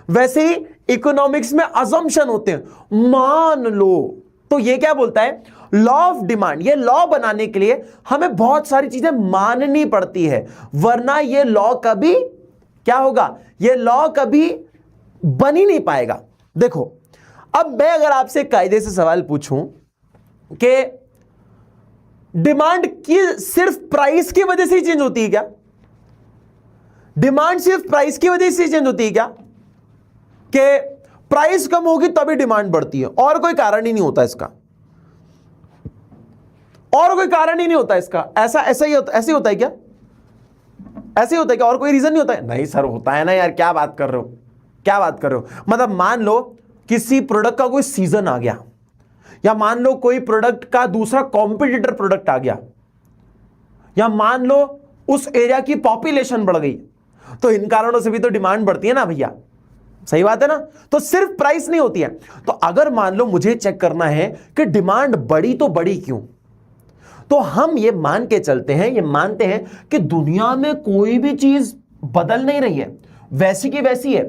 वैसे ही इकोनॉमिक्स में अजम्पशन होते हैं। मान लो, तो ये क्या बोलता है? Law of demand. ये लॉ बनाने के लिए हमें बहुत सारी चीजें माननी पड़ती है, वरना ये लॉ कभी क्या होगा? ये लॉ कभी बन ही नहीं पाएगा। देखो, अब मैं अगर आपसे कायदे से सवाल पूछूं कि डिमांड की सिर्फ प्राइस की वजह से ही चेंज होती है क्या? डिमांड सिर्फ प्राइस की वजह से चेंज होती है क्या? कि प्राइस कम होगी तभी डिमांड बढ़ती है, और कोई कारण ही नहीं होता इसका, और कोई कारण ही नहीं होता इसका। ऐसे ही होता है क्या? ऐसे ही होता है क्या? और कोई रीजन नहीं होता है? नहीं सर, होता है ना यार, क्या बात कर रहे हो, क्या बात कर रहे हो? मतलब मान लो किसी प्रोडक्ट का कोई सीजन आ गया, या मान लो कोई प्रोडक्ट का दूसरा कॉम्पिटिटर प्रोडक्ट आ गया, या मान लो उस एरिया की पॉपुलेशन बढ़ गई, तो इन कारणों से भी तो डिमांड बढ़ती है ना भैया, सही बात है ना? तो सिर्फ प्राइस नहीं होती है। तो अगर मान लो मुझे चेक करना है कि डिमांड बढ़ी तो बढ़ी क्यों, तो हम ये मान के चलते हैं, ये मानते हैं कि दुनिया में कोई भी चीज बदल नहीं रही है, वैसी की वैसी है।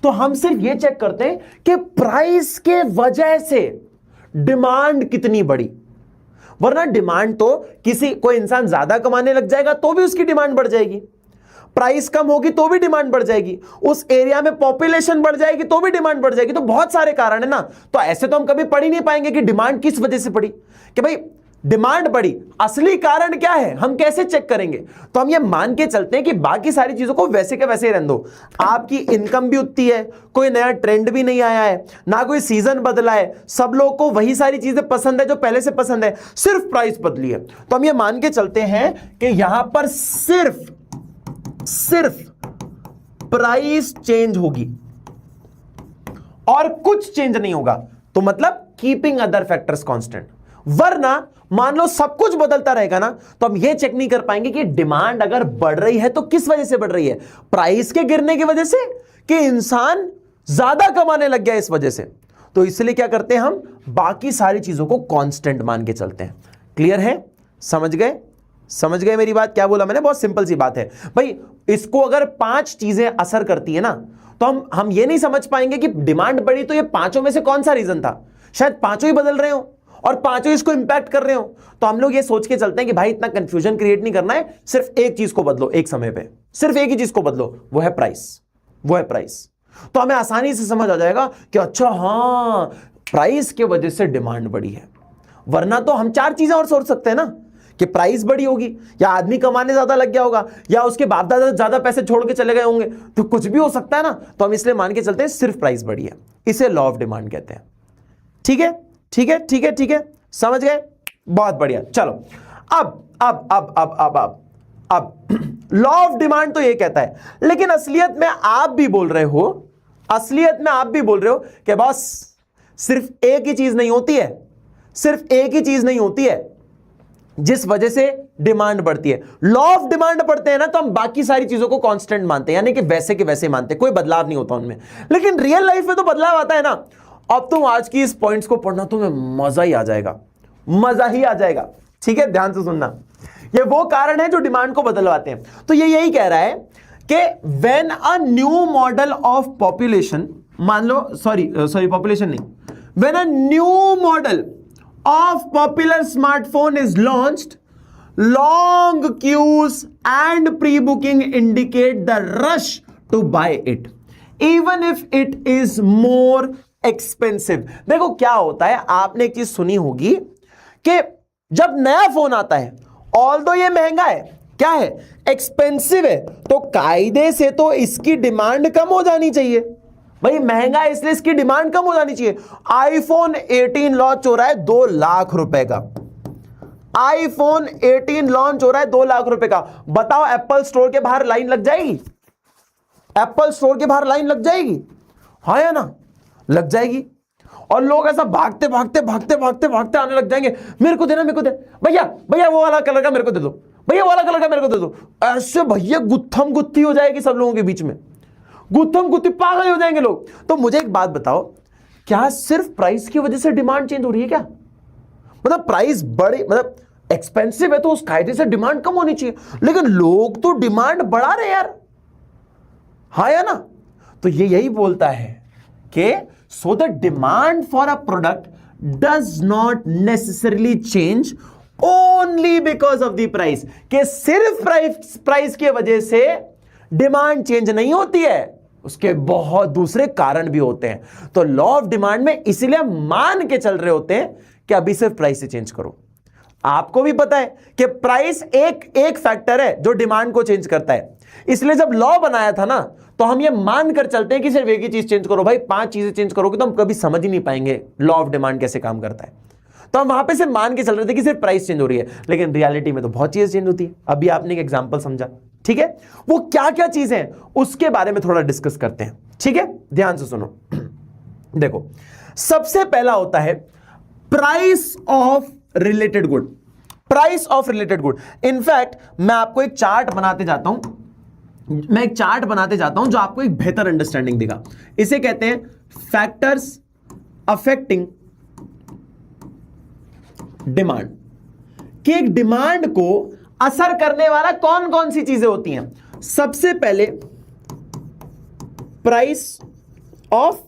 तो हम सिर्फ ये चेक करते हैं कि प्राइस के वजह से डिमांड कितनी बढ़ी, वरना डिमांड तो कोई इंसान ज्यादा कमाने लग जाएगा तो भी उसकी डिमांड बढ़ जाएगी, प्राइस कम होगी तो भी डिमांड बढ़ जाएगी, उस एरिया में पॉपुलेशन बढ़ जाएगी तो भी डिमांड बढ़ जाएगी। तो बहुत सारे कारण है ना। तो ऐसे तो हम कभी पढ़ ही नहीं पाएंगे कि डिमांड किस वजह से बढ़ी, कि भाई डिमांड बढ़ी, असली कारण क्या है, हम कैसे चेक करेंगे? तो हम ये मान के चलते हैं कि बाकी सारी चीजों को वैसे के वैसे ही रहने दो। आपकी इनकम भी उतनी है, कोई नया ट्रेंड भी नहीं आया है, ना कोई सीजन बदला है, सब लोगों को वही सारी चीजें पसंद है जो पहले से पसंद है, सिर्फ प्राइस बदली है। तो हम ये मान के चलते हैं कि यहां पर सिर्फ प्राइस चेंज होगी और कुछ चेंज नहीं होगा। तो मतलब कीपिंग अदर फैक्टर्स कांस्टेंट। वरना मान लो सब कुछ बदलता रहेगा ना, तो हम ये चेक नहीं कर पाएंगे कि डिमांड अगर बढ़ रही है तो किस वजह से बढ़ रही है, प्राइस के गिरने की वजह से कि इंसान ज्यादा कमाने लग गया इस वजह से। तो इसलिए क्या करते हैं, हम बाकी सारी चीजों को कांस्टेंट मान के चलते हैं। क्लियर है? समझ गए? समझ गए मेरी बात? क्या बोला मैंने? बहुत सिंपल सी बात है भाई। इसको अगर 5 चीजें असर करती है ना, तो हम ये नहीं समझ पाएंगे कि डिमांड बढ़ी तो ये 5 में से कौन सा रीजन था। शायद 5 ही बदल रहे हो और 5 इसको इंपैक्ट कर रहे हो। तो हम लोग ये सोच के चलते हैं कि भाई इतना कंफ्यूजन क्रिएट नहीं करना है, सिर्फ एक चीज को बदलो एक समय पे, सिर्फ एक ही चीज को बदलो, वो है प्राइस, वो है प्राइस। तो हमें आसानी से समझ आ जाएगा कि अच्छा हाँ, प्राइस के वजह से डिमांड बढ़ी है। वरना तो हम 4 चीजें और सोच सकते हैं ना, कि प्राइस बढ़ी होगी, या आदमी कमाने ज्यादा लग गया होगा, या उसके बाप दादा ज्यादा पैसे छोड़ के चले गए होंगे, तो कुछ भी हो सकता है ना। तो हम इसलिए मान के चलते हैं सिर्फ प्राइस बढ़ी है। इसे लॉ ऑफ डिमांड कहते हैं। ठीक है, ठीक है, ठीक है, ठीक है, समझ गए? बहुत बढ़िया। चलो अब लॉ ऑफ डिमांड तो ये कहता है, लेकिन असलियत में आप भी बोल रहे हो, असलियत में आप भी बोल रहे हो कि बस सिर्फ एक ही चीज नहीं होती है, सिर्फ एक ही चीज नहीं होती है जिस वजह से डिमांड बढ़ती है। लॉ ऑफ डिमांड पढ़ते हैं ना, तो हम बाकी सारी चीजों को कांस्टेंट मानते हैं, यानी कि वैसे के वैसे मानते हैं, कोई बदलाव नहीं होता उनमें। लेकिन रियल लाइफ में तो बदलाव आता है ना। अब तुम आज की इस पॉइंट्स को पढ़ना, तुम्हें मजा ही आ जाएगा, मजा ही आ जाएगा। ठीक है, ध्यान से सुनना। ये वो कारण है जो डिमांड को बदलवाते हैं। तो ये यही कह रहा है कि when a new model of population, मान लो सॉरी पॉपुलेशन नहीं, when a new model of popular smartphone is launched, long queues and pre-booking indicate the rush to buy it, even if it is more expensive। देखो क्या होता है, आपने एक चीज सुनी होगी कि जब नया फोन आता है, ऑल्दो ये महंगा है, क्या है, एक्सपेंसिव है, तो कायदे से तो इसकी डिमांड कम हो जानी चाहिए। भाई महंगा है इसलिए इसकी डिमांड कम हो जानी चाहिए। आईफोन 18 लॉन्च हो रहा है 2 लाख रुपए का, आईफोन 18 लॉन्च हो रहा है 2 लाख रुपए का, बताओ एप्पल स्टोर के बाहर लाइन लग जाएगी? एप्पल स्टोर के बाहर लाइन लग जाएगी? हाँ या ना? लग जाएगी। और लोग ऐसा भागते भागते भागते भागते भागते आने लग जाएंगे, मेरे को देना, मेरे को दे, भैया भैया वो वाला कलर का मेरे को दे दो, भैया वाला कलर का मेरे को दे दो। ऐसे भैया गुत्थम गुत्थी हो जाएगी सब लोगों के बीच में, गुत्थम गुत्थी, पागल हो जाएंगे लोग। तो मुझे एक बात बताओ, क्या सिर्फ प्राइस की वजह से डिमांड चेंज हो रही है क्या? मतलब प्राइस बड़े, मतलब एक्सपेंसिव है तो उस कायदे से डिमांड कम होनी चाहिए, लेकिन लोग तो डिमांड बढ़ा रहे यार, हाँ या ना? तो ये यही बोलता है कि so the demand for a product does not necessarily change only because of the price, कि सिर्फ प्राइस की वजह से डिमांड चेंज नहीं होती है, उसके बहुत दूसरे कारण भी होते हैं। तो लॉ ऑफ डिमांड में इसीलिए मान के चल रहे होते हैं कि अभी सिर्फ प्राइस से चेंज करो। आपको भी पता है कि प्राइस एक फैक्टर है जो डिमांड को चेंज करता है, इसलिए जब लॉ बनाया था ना तो हम ये मान कर चलते हैं कि सिर्फ एक ही चीज चेंज करो। भाई 5 चीजें चेंज करोगे तो हम कभी समझ ही नहीं पाएंगे लॉ ऑफ डिमांड कैसे काम करता है। तो हम वहां पे सिर्फ मान के चल रहे थे कि सिर्फ प्राइस चेंज हो रही है, लेकिन रियलिटी में तो बहुत चीजें चेंज होती है। अभी आपने एक एग्जांपल समझा, ठीक है? वो क्या क्या चीजें हैं उसके बारे में थोड़ा डिस्कस करते हैं, ठीक है? ध्यान से सुनो। देखो, सबसे पहला होता है price of related good. Price of related good, in fact मैं आपको एक चार्ट बनाते जाता हूं, मैं एक चार्ट बनाते जाता हूं जो आपको एक बेहतर अंडरस्टैंडिंग देगा। इसे कहते हैं फैक्टर्स अफेक्टिंग डिमांड, कि एक डिमांड को असर करने वाला कौन कौन सी चीजें होती हैं। सबसे पहले प्राइस ऑफ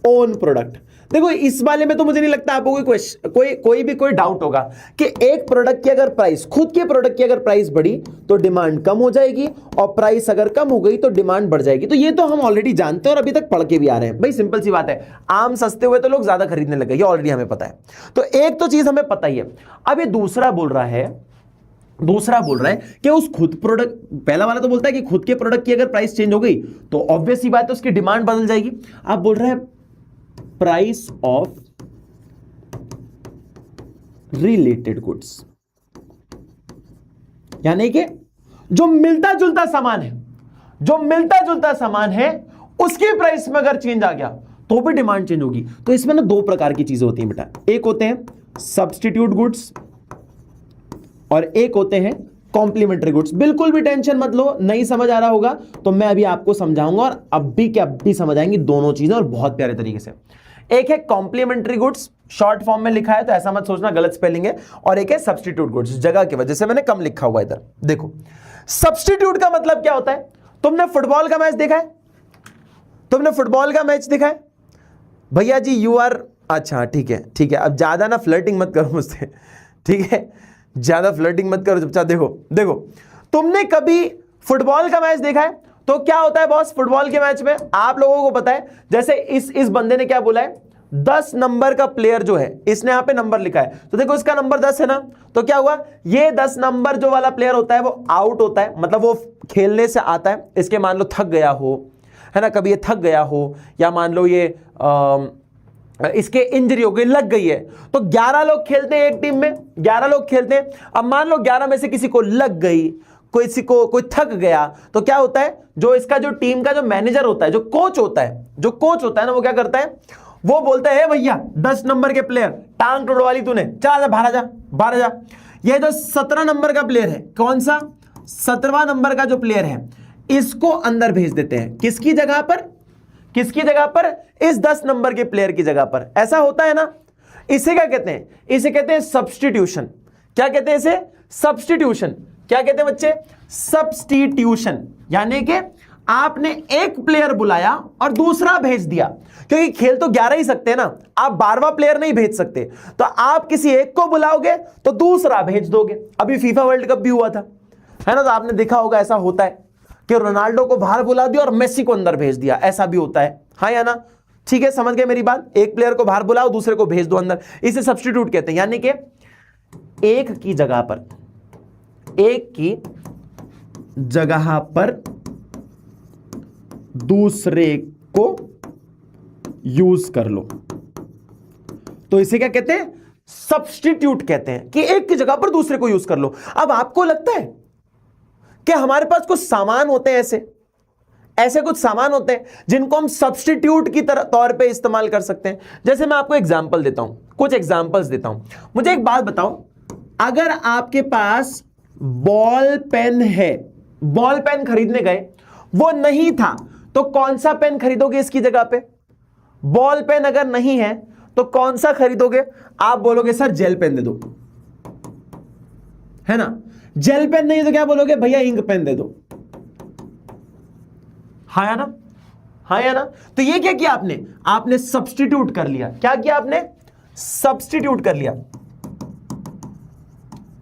ओन प्रोडक्ट। देखो इस वाले में तो मुझे नहीं लगता आपको कोई डाउट होगा कि एक प्रोडक्ट की अगर प्राइस, खुद के प्रोडक्ट की अगर प्राइस बढ़ी तो डिमांड कम हो जाएगी, और प्राइस अगर कम हो गई तो डिमांड बढ़ जाएगी। तो ये तो हम ऑलरेडी जानते हैं और अभी तक पढ़ के भी आ रहे हैं। भाई सिंपल सी बात है, आम सस्ते हुए तो लोग ज्यादा खरीदने लगे, ये ऑलरेडी हमें पता है। तो एक तो चीज हमें पता ही है। अब ये दूसरा बोल रहा है कि उस खुद प्रोडक्ट, पहला वाला तो बोलता है कि खुद के प्रोडक्ट की अगर प्राइस चेंज हो गई तो ऑब्वियस सी बात है उसकी डिमांड बदल जाएगी। आप बोल रहे हैं प्राइस ऑफ रिलेटेड गुड्स, यानी कि जो मिलता जुलता सामान है उसकी प्राइस में अगर चेंज आ गया तो भी डिमांड चेंज होगी। तो इसमें ना 2 प्रकार की चीजें होती हैं बेटा, एक होते हैं सब्स्टिट्यूट गुड्स और एक होते हैं कॉम्प्लीमेंट्री गुड्स। बिल्कुल भी टेंशन मत लो, नहीं समझ आ रहा होगा तो मैं अभी आपको समझाऊंगा, और अब भी समझ आएंगी दोनों चीजें और बहुत प्यारे तरीके से। एक है कॉम्प्लीमेंट्री गुड्स, शॉर्ट फॉर्म में लिखा है तो ऐसा मत सोचना गलत स्पेलिंग है, और एक है सब्स्टिट्यूट गुड्स, जगह की वजह से मैंने कम लिखा हुआ इधर। देखो सब्स्टिट्यूट का मतलब क्या होता है? तुमने फुटबॉल का मैच देखा है? भैया जी यू आर, अच्छा ठीक है, अब ज्यादा ना फ्लर्टिंग मत करो मुझसे, ठीक है? ज्यादा फ्लर्टिंग मत करो, चुपचाप देखो तुमने कभी फुटबॉल का मैच देखा है तो क्या होता है बॉस? फुटबॉल के मैच में आप लोगों को पता है, जैसे इस बंदे ने क्या बोला है, 10 नंबर का प्लेयर जो है, इसने यहां पे नंबर लिखा है, तो देखो इसका नंबर 10 है ना, तो क्या हुआ, ये 10 नंबर जो वाला प्लेयर होता है वो आउट होता है, मतलब वो खेलने से आता है। इसके मान लो थक गया हो, है ना, कभी ये थक गया हो, या मान लो ये इसके इंजरी हो गई, लग गई है, तो 11 लोग खेलते हैं एक टीम में, 11 लोग खेलते हैं। अब मान लो 11 में से किसी को लग गई, कोई थक गया, तो क्या होता है, जो इसका जो टीम का जो मैनेजर होता है, जो कोच होता है ना, वो क्या करता है, वो बोलता है भैया 10 नंबर के प्लेयर, टांग तोड़वा ली तूने, चल बाहर जा। ये जो 17 नंबर का प्लेयर है, कौन सा 17वां नंबर का जो प्लेयर है, इसको अंदर भेज देते हैं। किसकी जगह पर? इस 10 नंबर के प्लेयर की जगह पर। ऐसा होता है ना, इसे क्या कहते हैं? इसे कहते हैं सब्स्टिट्यूशन। क्या कहते हैं इसे? सब्स्टिट्यूशन। क्या कहते हैं बच्चे? सब्स्टिट्यूशन। यानी कि आपने एक प्लेयर बुलाया और दूसरा भेज दिया, क्योंकि खेल तो 11 ही सकते हैं ना, आप 12वां प्लेयर नहीं भेज सकते, तो आप किसी एक को बुलाओगे तो दूसरा भेज दोगे। अभी फीफा वर्ल्ड कप भी हुआ था, है ना, तो आपने देखा होगा ऐसा होता है कि रोनाल्डो को बाहर बुला दिया और मेसी को अंदर भेज दिया, ऐसा भी होता है, हाँ या ना? ठीक है, समझ गए मेरी बात? एक प्लेयर को बाहर बुलाओ, दूसरे को भेज दो अंदर, इसे सब्स्टिट्यूट कहते हैं। यानी कि एक की जगह पर दूसरे को यूज कर लो, तो इसे क्या कहते हैं? सब्स्टिट्यूट कहते हैं कि एक की जगह पर दूसरे को यूज कर लो। अब आपको लगता है कि हमारे पास कुछ सामान होते हैं, ऐसे कुछ सामान होते हैं जिनको हम सब्स्टिट्यूट की तरह तौर पे इस्तेमाल कर सकते हैं। जैसे मैं आपको एग्जांपल देता हूं, कुछ एग्जांपल्स देता हूं। मुझे एक बात बताओ, अगर आपके पास बॉल पेन है, बॉल पेन खरीदने गए, वो नहीं था, तो कौन सा पेन खरीदोगे इसकी जगह पे? बॉल पेन अगर नहीं है तो कौन सा खरीदोगे? आप बोलोगे सर जेल पेन दे दो, है ना। जेल पेन नहीं तो क्या बोलोगे? भैया इंक पेन दे दो। हाँ या ना? हाँ या ना? तो ये क्या किया आपने? आपने सब्स्टिट्यूट कर लिया। क्या किया आपने? सब्स्टिट्यूट कर लिया।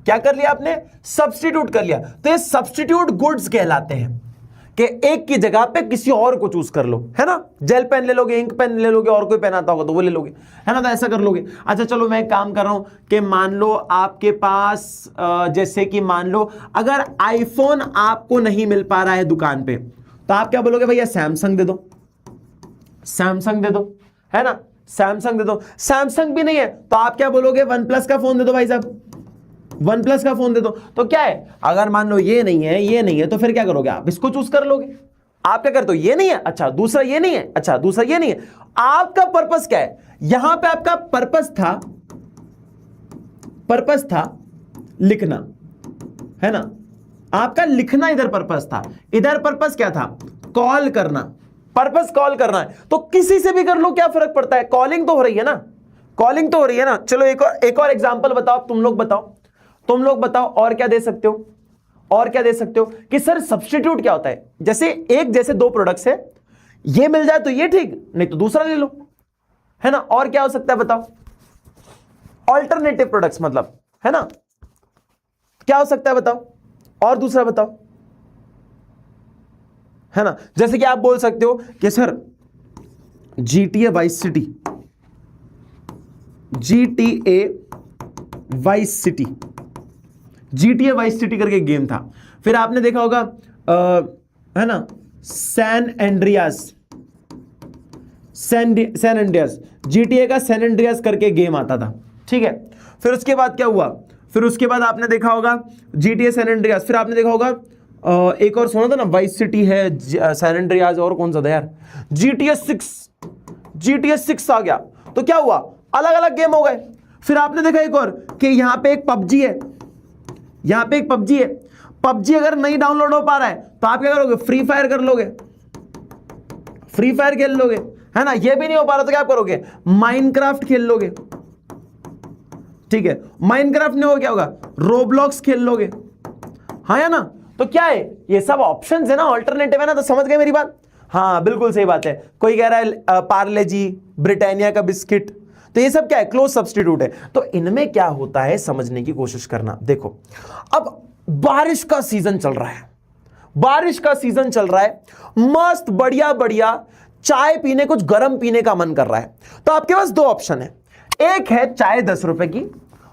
क्या कर लिया आपने? सब्स्टिट्यूट कर लिया। तो ये सब्स्टिट्यूट गुड्स कहलाते हैं कि एक की जगह पे किसी और को चूज कर लो, है ना। जेल पेन ले लोगे, इंक पेन ले लोगे, और कोई पेन आता होगा तो वो ले लोगे, है ना। तो ऐसा कर लोगे। अच्छा चलो मैं एक काम कर रहा हूं कि मान लो आपके पास जैसे कि मान लो अगर आईफोन आपको नहीं मिल पा रहा है दुकान पे, तो आप क्या बोलोगे? भैया सैमसंग दे दो, सैमसंग दे दो, है ना। सैमसंग दे दो। सैमसंग भी नहीं है तो आप क्या बोलोगे? वन प्लस का फोन दे दो भाई साहब, वन प्लस का फोन दे दो। तो क्या है, अगर मान लो ये नहीं है, ये नहीं है, तो फिर क्या करोगे? आप इसको चूज कर लोगे। आप क्या करते हो? ये नहीं है, अच्छा दूसरा ये नहीं है, अच्छा दूसरा ये नहीं है। आपका पर्पस क्या है? यहां पे आपका पर्पस था लिखना, है ना। आपका लिखना इधर पर्पस था, इधर पर्पस क्या था? कॉल करना। पर्पस कॉल करना है, तो किसी से भी कर लो, क्या फर्क पड़ता है? कॉलिंग तो हो रही है ना, कॉलिंग तो हो रही है ना। चलो एक और एग्जांपल बताओ, तुम लोग बताओ और क्या दे सकते हो? और क्या दे सकते हो कि सर सब्स्टिट्यूट क्या होता है? जैसे दो प्रोडक्ट्स है, ये मिल जाए तो ये ठीक, नहीं तो दूसरा ले लो, है ना। और क्या हो सकता है बताओ? ऑल्टरनेटिव प्रोडक्ट्स मतलब, है ना। क्या हो सकता है बताओ? और दूसरा बताओ, है ना। जैसे कि आप बोल सकते हो कि sir GTA vice city, GTA vice करके गेम था। फिर आपने देखा होगा है ना, सैन एंड्रियास, GTA का सैन एंड्रियास करके गेम आता था, ठीक है। फिर उसके बाद क्या हुआ? फिर उसके बाद आपने देखा होगा GTA सैन एंड्रियास, फिर आपने देखा होगा एक और सुना था ना, वाइस सिटी है, सैन एंड्रियास, और कौन सा था यार? GTA 6 आ गया। तो क्या हुआ? अलग अलग गेम हो गए। फिर आपने देखा एक और कि यहां पे एक पबजी है, पबजी अगर नहीं डाउनलोड हो पा रहा है तो आप क्या करोगे? फ्री फायर कर लोगे, फ्री फायर खेल लोगे, है ना। ये भी नहीं हो पा रहा तो क्या करोगे? माइनक्राफ्ट खेल लोगे, ठीक है। माइनक्राफ्ट नहीं हो, क्या होगा? रोब्लॉक्स खेल लोगे, हाँ या ना। तो क्या है, ये सब ऑप्शंस है ना, ऑल्टरनेटिव है ना। तो समझ गए मेरी बात? हाँ बिल्कुल सही बात है। कोई कह रहा है पार्ले जी, ब्रिटानिया का बिस्किट, तो ये सब क्या है? क्लोज सब्स्टिट्यूट है। तो इनमें क्या होता है समझने की कोशिश करना। देखो अब बारिश का सीजन चल रहा है, मस्त बढ़िया बढ़िया चाय पीने, कुछ गर्म पीने का मन कर रहा है। तो आपके पास दो ऑप्शन है, एक है चाय 10 रुपए की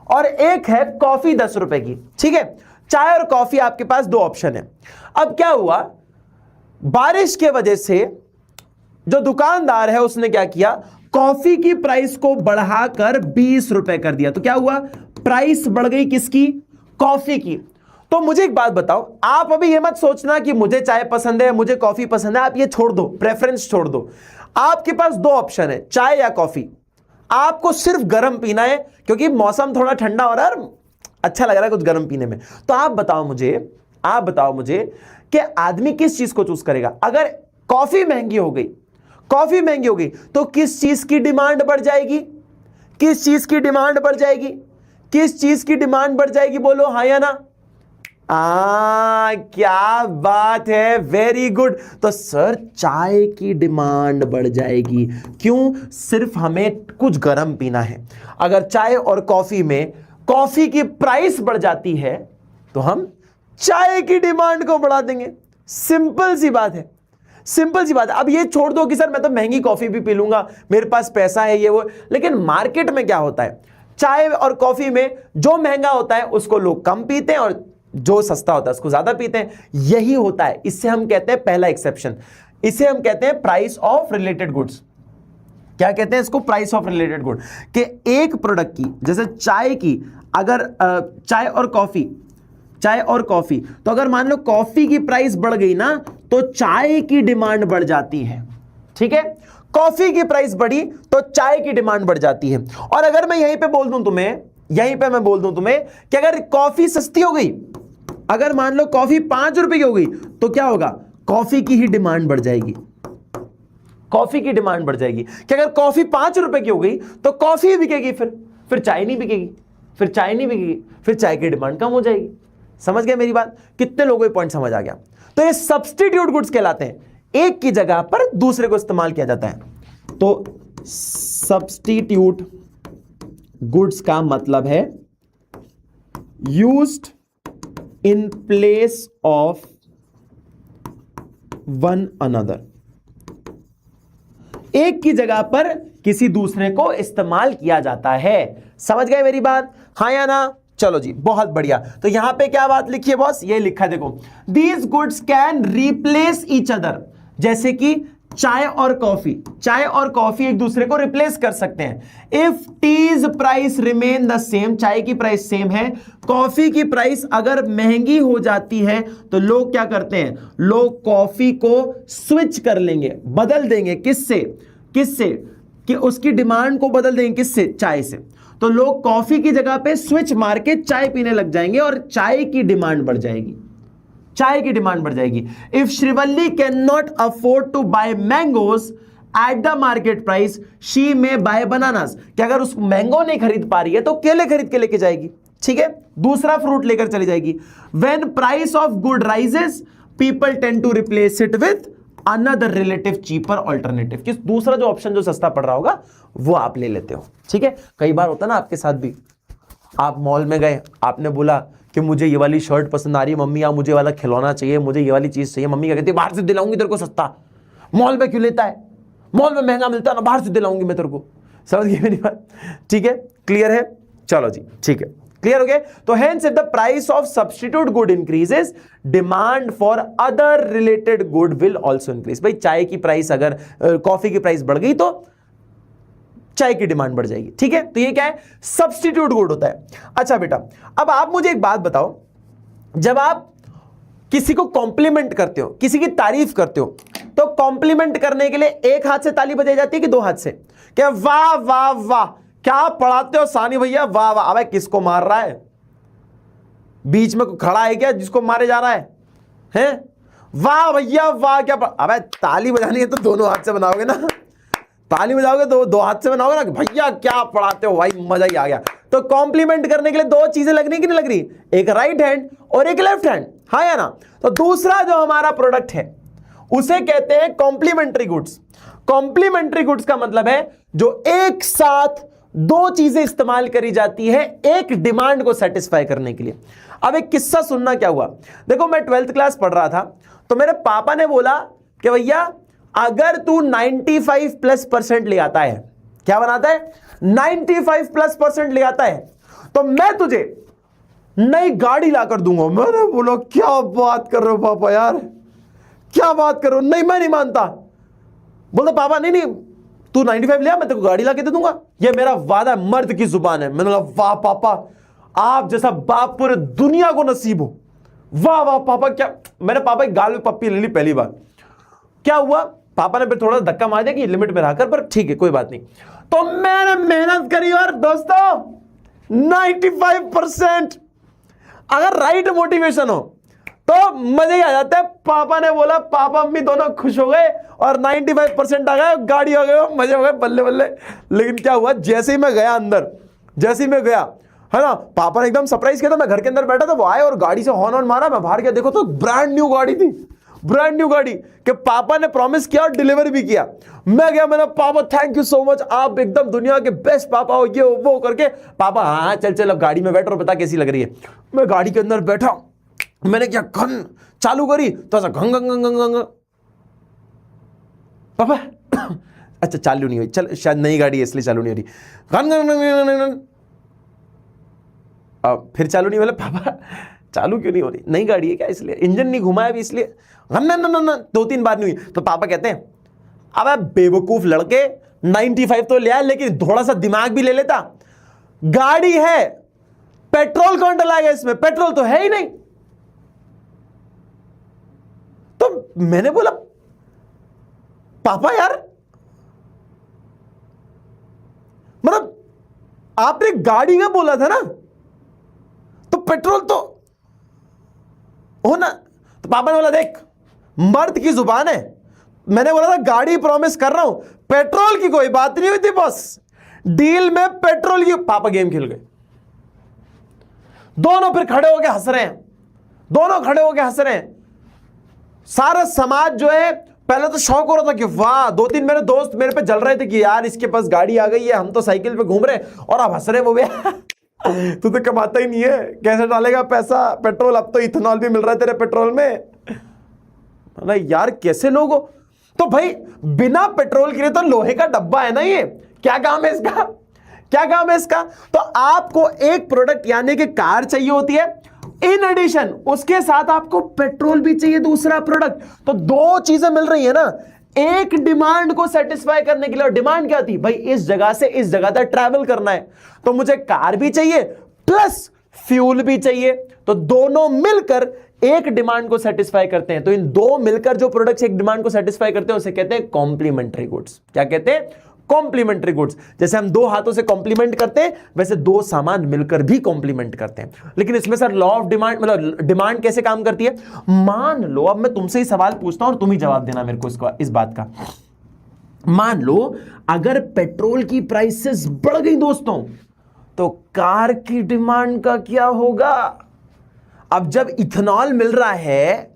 और एक है कॉफी 10 रुपए की, ठीक है। चाय और कॉफी आपके पास दो ऑप्शन है। अब क्या हुआ, बारिश के वजह से जो दुकानदार है उसने क्या किया? कॉफी की प्राइस को बढ़ाकर 20 रुपए कर दिया। तो क्या हुआ? प्राइस बढ़ गई किसकी? कॉफी की। तो मुझे एक बात बताओ, आप अभी ये मत सोचना कि मुझे चाय पसंद है, मुझे कॉफी पसंद है, आप ये छोड़ दो, प्रेफरेंस छोड़ दो। आपके पास दो ऑप्शन है, चाय या कॉफी। आपको सिर्फ गर्म पीना है क्योंकि मौसम थोड़ा ठंडा हो रहा है और अच्छा लग रहा है कुछ गर्म पीने में। तो आप बताओ मुझे कि आदमी किस चीज को चूज करेगा? अगर कॉफी महंगी हो गई तो किस चीज की डिमांड बढ़ जाएगी? किस चीज की डिमांड बढ़ जाएगी? बोलो हाँ या ना। क्या बात है, वेरी गुड। तो सर चाय की डिमांड बढ़ जाएगी, क्यों? सिर्फ हमें कुछ गर्म पीना है। अगर चाय और कॉफी में कॉफी की प्राइस बढ़ जाती है तो हम चाय की डिमांड को बढ़ा देंगे। सिंपल सी बात है। अब ये छोड़ दो कि सर मैं तो महंगी कॉफी भी पी लूंगा, मेरे पास पैसा है, ये वो। लेकिन मार्केट में क्या होता है, चाय और कॉफी में जो महंगा होता है उसको लोग कम पीते हैं और जो सस्ता होता है उसको ज्यादा पीते हैं। यही होता है। इससे हम कहते हैं पहला एक्सेप्शन, इसे हम कहते हैं प्राइस ऑफ रिलेटेड गुड्स। क्या कहते हैं इसको, प्राइस ऑफ रिलेटेड गुड, कि एक प्रोडक्ट की, जैसे चाय की, अगर चाय और कॉफी, तो अगर मान लो कॉफी की प्राइस बढ़ गई ना तो चाय की डिमांड बढ़ जाती है, ठीक है। कॉफी की प्राइस बढ़ी तो चाय की डिमांड बढ़ जाती है। और अगर मैं यहीं पे बोल दूं तुम्हें कि अगर कॉफी सस्ती हो गई, अगर मान लो कॉफी 5 रुपए की हो गई, तो क्या होगा, कॉफी की ही डिमांड बढ़ जाएगी, कॉफी की डिमांड बढ़ जाएगी। कि अगर कॉफी 5 रुपए की हो गई तो कॉफी बिकेगी, फिर चाय नहीं बिकेगी, फिर चाय की डिमांड कम हो जाएगी। समझ गए मेरी बात? कितने लोगों को पॉइंट समझ आ गया? तो ये सब्स्टिट्यूट गुड्स कहलाते हैं, एक की जगह पर दूसरे को इस्तेमाल किया जाता है। तो सब्स्टिट्यूट गुड्स का मतलब है used in place of one another, एक की जगह पर किसी दूसरे को इस्तेमाल किया जाता है। समझ गए मेरी बात? हाँ या ना? चलो जी, बहुत बढ़िया। तो यहां पे क्या बात लिखी है बॉस? ये लिखा है देखो, these goods can replace each other, जैसे कि चाय और कॉफी एक दूसरे को रिप्लेस कर सकते हैं। If tea's price remain the same, चाय की प्राइस सेम है, कॉफी की प्राइस अगर महंगी हो जाती है तो लोग क्या करते हैं, लोग कॉफी को स्विच कर लेंगे, बदल देंगे। किससे? कि उसकी डिमांड को बदल देंगे, किससे? चाय से। तो लोग कॉफी की जगह पे स्विच मार के चाय पीने लग जाएंगे और चाय की डिमांड बढ़ जाएगी। If Srivalli can not afford to buy mangoes at the market price, she may buy bananas, कि अगर उस मैंगो नहीं खरीद पा रही है तो केले खरीद के लेके जाएगी, ठीक है, दूसरा फ्रूट लेकर चली जाएगी। When price of good rises, people tend to replace it with another relative cheaper alternative, कि दूसरा जो ऑप्शन जो सस्ता पड़ रहा होगा वो आप ले लेते हो, ठीक है। कई बार होता ना आपके साथ भी, आप मॉल में गए, आपने बोला कि मुझे ये वाली शर्ट पसंद आ रही है मम्मी, या मुझे वाला खिलौना चाहिए, मुझे ये वाली चीज चाहिए। मम्मी क्या कहती है, बाहर से दिलाऊंगी तेरे को सस्ता, मॉल में क्यों लेता है, मॉल में महंगा मिलता है ना, बाहर से दिलाऊंगी मैं तेरे को। समझ गए मेरी बात? ठीक है, क्लियर है? चलो जी, ठीक है, क्लियर हो गया। तो hence if the price of substitute good increases, demand for other related good will also increase. भाई चाय की प्राइस, अगर कॉफी की प्राइस बढ़ गई तो चाय की डिमांड बढ़ जाएगी, ठीक है। तो ये क्या है, सब्स्टिट्यूट गुड होता है। अच्छा बेटा, अब आप मुझे एक बात बताओ, जब आप किसी को कॉम्प्लीमेंट करते हो, किसी की तारीफ करते हो, तो कॉम्प्लीमेंट करने के लिए एक हाथ से ताली बजाई जाती है कि दो हाथ से? क्या वाह वाह वाह, क्या पढ़ाते हो सानी भैया, वाह वाह। अबे किसको मार रहा है? बीच में खड़ा है क्या जिसको मारे जा रहा है? हैं? वाह भैया वाह, क्या अबे ताली बजानी है तो दोनों हाथ से बनाओगे ना, ताली बजाओगे तो दो हाथ से बनाओगे ना, भैया क्या पढ़ाते हो भाई, मजा ही आ गया। तो कॉम्प्लीमेंट करने के लिए दो चीजें लगनी कि नहीं लग रही, एक राइट हैंड और एक लेफ्ट हैंड, हाँ या ना? तो दूसरा जो हमारा प्रोडक्ट है उसे कहते हैं कॉम्प्लीमेंट्री गुड्स। कॉम्प्लीमेंट्री गुड्स का मतलब है जो एक साथ दो चीजें इस्तेमाल करी जाती है एक डिमांड को सेटिस्फाई करने के लिए। अब एक किस्सा सुनना, क्या हुआ, देखो मैं 12th क्लास पढ़ रहा था, तो मेरे पापा ने बोला कि भैया अगर तू 95+ ले आता है, क्या बनाता है, 95+% ले आता है, तो मैं तुझे नई गाड़ी लाकर दूंगा। मैंने बोला क्या बात कर रहे हो पापा, यार क्या बात कर रहे हो, नहीं मैं नहीं मानता। बोलते पापा नहीं नहीं, तू 95 लिया, मैं तेरे को गाड़ी ला के दे दूंगा, ये मेरा वादा, मर्द की जुबान है। मैंने बोला वाह पापा, आप जैसा बाप पूरे दुनिया को नसीब हो, वाह वाह पापा। क्या, मैंने पापा की गाल में पप्पी ले ली पहली बार। क्या हुआ, पापा ने फिर थोड़ा धक्का मार दिया कि लिमिट में रहकर, पर ठीक है कोई बात नहीं। तो मैंने मेहनत करी और दोस्तों 95%, अगर राइट मोटिवेशन हो तो मजे ही आ जाता है। पापा ने बोला, पापा मम्मी दोनों खुश हो गए और 95% आ गए, गाड़ी हो गए, मजे हो गए, बल्ले बल्ले। लेकिन क्या हुआ, जैसे ही मैं गया अंदर, जैसे ही मैं गया, है ना, पापा ने एकदम सरप्राइज किया था। मैं घर के अंदर बैठा था, वो आए और गाड़ी से हॉर्न ऑन मारा, मैं बाहर गया, देखो तो ब्रांड न्यू गाड़ी थी, ब्रांड न्यू गाड़ी, कि पापा ने प्रॉमिस किया और डिलीवर भी किया। मैं गया, मैंने पापा थैंक यू सो मच, आप एकदम दुनिया के बेस्ट पापा हो, ये वो करके। पापा हाँ चल चल अब गाड़ी में बैठ और बता कैसी लग रही है। मैं गाड़ी के अंदर बैठा, मैंने क्या घन चालू करी तो ऐसा घंग घंग घंग घंग, पापा अच्छा चालू नहीं हुई, चल शायद नई गाड़ी है इसलिए चालू नहीं हो रही, घन घंग घंग घंग। अब फिर चालू नहीं, बोले पापा चालू क्यों नहीं हो रही, नई गाड़ी है क्या, इसलिए इंजन नहीं घुमाया अभी इसलिए। 2-3 बार नहीं हुई। तो पापा कहते हैं अब बेवकूफ लड़के, 95 तो ले आया, लेकिन थोड़ा सा दिमाग भी ले लेता। गाड़ी है, पेट्रोल कौन डलाएगा इसमें? पेट्रोल तो है ही नहीं। तो मैंने बोला पापा यार, मतलब आपने गाड़ी का बोला था ना, तो पेट्रोल तो हो ना। तो पापा ने बोला देख, मर्द की जुबान है, मैंने बोला था गाड़ी प्रॉमिस कर रहा हूं, पेट्रोल की कोई बात नहीं हुई थी बॉस, डील में पेट्रोल की। पापा गेम खेल गए। दोनों फिर खड़े होके हंस रहे हैं, दोनों खड़े होके हंस रहे हैं। सारा समाज जो है पहले तो शौक हो रहा था कि वाह, 2-3 मेरे दोस्त मेरे पे जल रहे थे कि यार इसके पास गाड़ी आ गई है, हम तो साइकिल पे घूम रहे हैं, और अब हंस रहे वो भी तू तो कमाता ही नहीं है, कैसे डालेगा पैसा पेट्रोल, अब तो इथेनॉल भी मिल रहा है तेरे पेट्रोल में। अरे यार कैसे लोग हो। तो भाई बिना पेट्रोल के लिए तो लोहे का डब्बा है ना ये, क्या काम है इसका, क्या काम है इसका। तो आपको एक प्रोडक्ट यानी कि कार चाहिए होती है, इन एडिशन उसके साथ आपको पेट्रोल भी चाहिए, दूसरा प्रोडक्ट। तो दो चीजें मिल रही है ना, एक डिमांड को सेटिस्फाई करने के लिए। और डिमांड क्या थी भाई, इस जगह से इस जगह तक ट्रैवल करना है, तो मुझे कार भी चाहिए प्लस फ्यूल भी चाहिए। तो दोनों मिलकर एक डिमांड को सेटिस्फाई करते हैं। तो इन दो मिलकर जो प्रोडक्ट्स एक डिमांड को सेटिस्फाई करते हैं उसे कहते हैं कॉम्प्लीमेंट्री गुड्स। क्या कहते हैं? Complementary goods. जैसे हम दो हाथों से कॉम्प्लीमेंट करते हैं, वैसे दो सामान मिलकर भी कॉम्प्लीमेंट करते हैं। लेकिन इसमें सर लॉ ऑफ डिमांड, मतलब डिमांड कैसे काम करती है। मान लो अब मैं तुमसे ही सवाल पूछता हूं और तुम ही जवाब देना मेरे को इस बात का। मान लो अगर पेट्रोल की प्राइसेस बढ़ गई दोस्तों, तो कार की डिमांड का क्या होगा। अब जब इथेनॉल मिल रहा है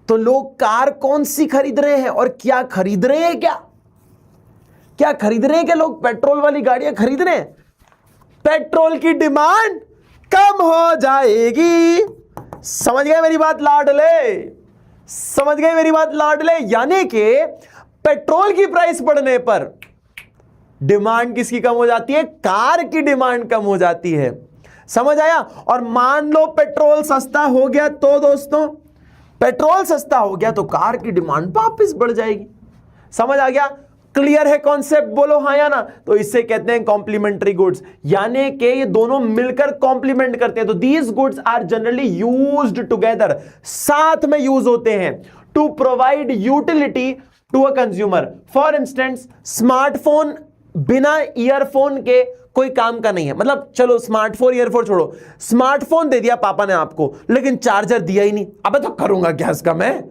तो लोग कार कौन सी खरीद रहे हैं, और क्या खरीद रहे हैं, क्या खरीद रहे हैं, क्या लोग पेट्रोल वाली गाड़ियां खरीद रहे हैं। पेट्रोल की डिमांड कम हो जाएगी। समझ गए मेरी बात लाडले, समझ गए मेरी बात लाडले। यानी कि पेट्रोल की प्राइस बढ़ने पर डिमांड किसकी कम हो जाती है, कार की डिमांड कम हो जाती है। समझ आया। और मान लो पेट्रोल सस्ता हो गया, तो दोस्तों पेट्रोल सस्ता हो गया तो कार की डिमांड वापस बढ़ जाएगी। समझ आ गया, क्लियर है कॉन्सेप्ट, बोलो हाँ या ना। तो इसे कहते हैं कॉम्प्लीमेंट्री गुड्स, यानी कि ये दोनों मिलकर कॉम्प्लीमेंट करते हैं। तो these goods are generally used together, साथ में यूज होते हैं to provide utility to a consumer. For instance smartphone बिना ईयरफोन के कोई काम का नहीं है। मतलब चलो स्मार्टफोन ईयरफोन छोड़ो, स्मार्टफोन दे दिया पापा ने आपको, लेकिन चार्जर दिया ही नहीं। अबे तो करूंगा क्या इसका मैं,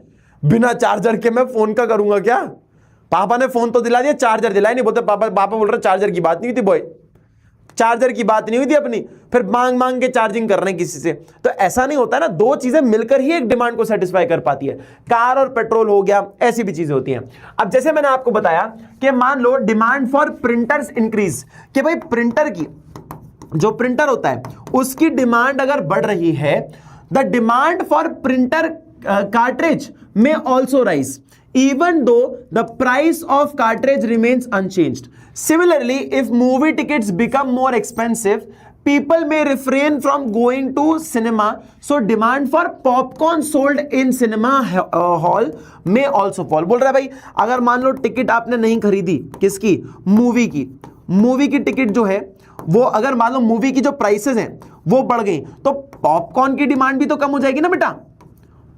बिना चार्जर के मैं फोन का करूंगा क्या। पापा ने फोन तो दिला दिया, चार्जर दिलाया नहीं। बोलते पापा बोल रहे चार्जर की बात नहीं हुई थी बॉय, चार्जर की बात नहीं हुई थी अपनी, फिर मांग मांग के चार्जिंग कर रहे हैं किसी से। तो ऐसा नहीं होता ना, दो चीजें मिलकर ही एक डिमांड को सेटिस्फाई कर पाती है। कार और पेट्रोल हो गया, ऐसी भी चीजें होती हैं। अब जैसे मैंने आपको बताया कि मान लो डिमांड फॉर प्रिंटर्स इंक्रीज, कि भाई प्रिंटर की जो प्रिंटर होता है उसकी डिमांड अगर बढ़ रही है, the demand for printer cartridge में also rise even though the price of cartridge remains unchanged. Similarly, if movie tickets become more expensive, people may refrain from going to cinema, so demand for popcorn sold in cinema hall may also fall. बोल रहा है भाई अगर मान लो ticket आपने नहीं खरीदी, किसकी, मूवी की, मूवी की टिकट जो है वो अगर मान लो मूवी की जो प्राइसेस हैं वो बढ़ गई, तो पॉपकॉर्न की डिमांड भी तो कम हो जाएगी ना बेटा,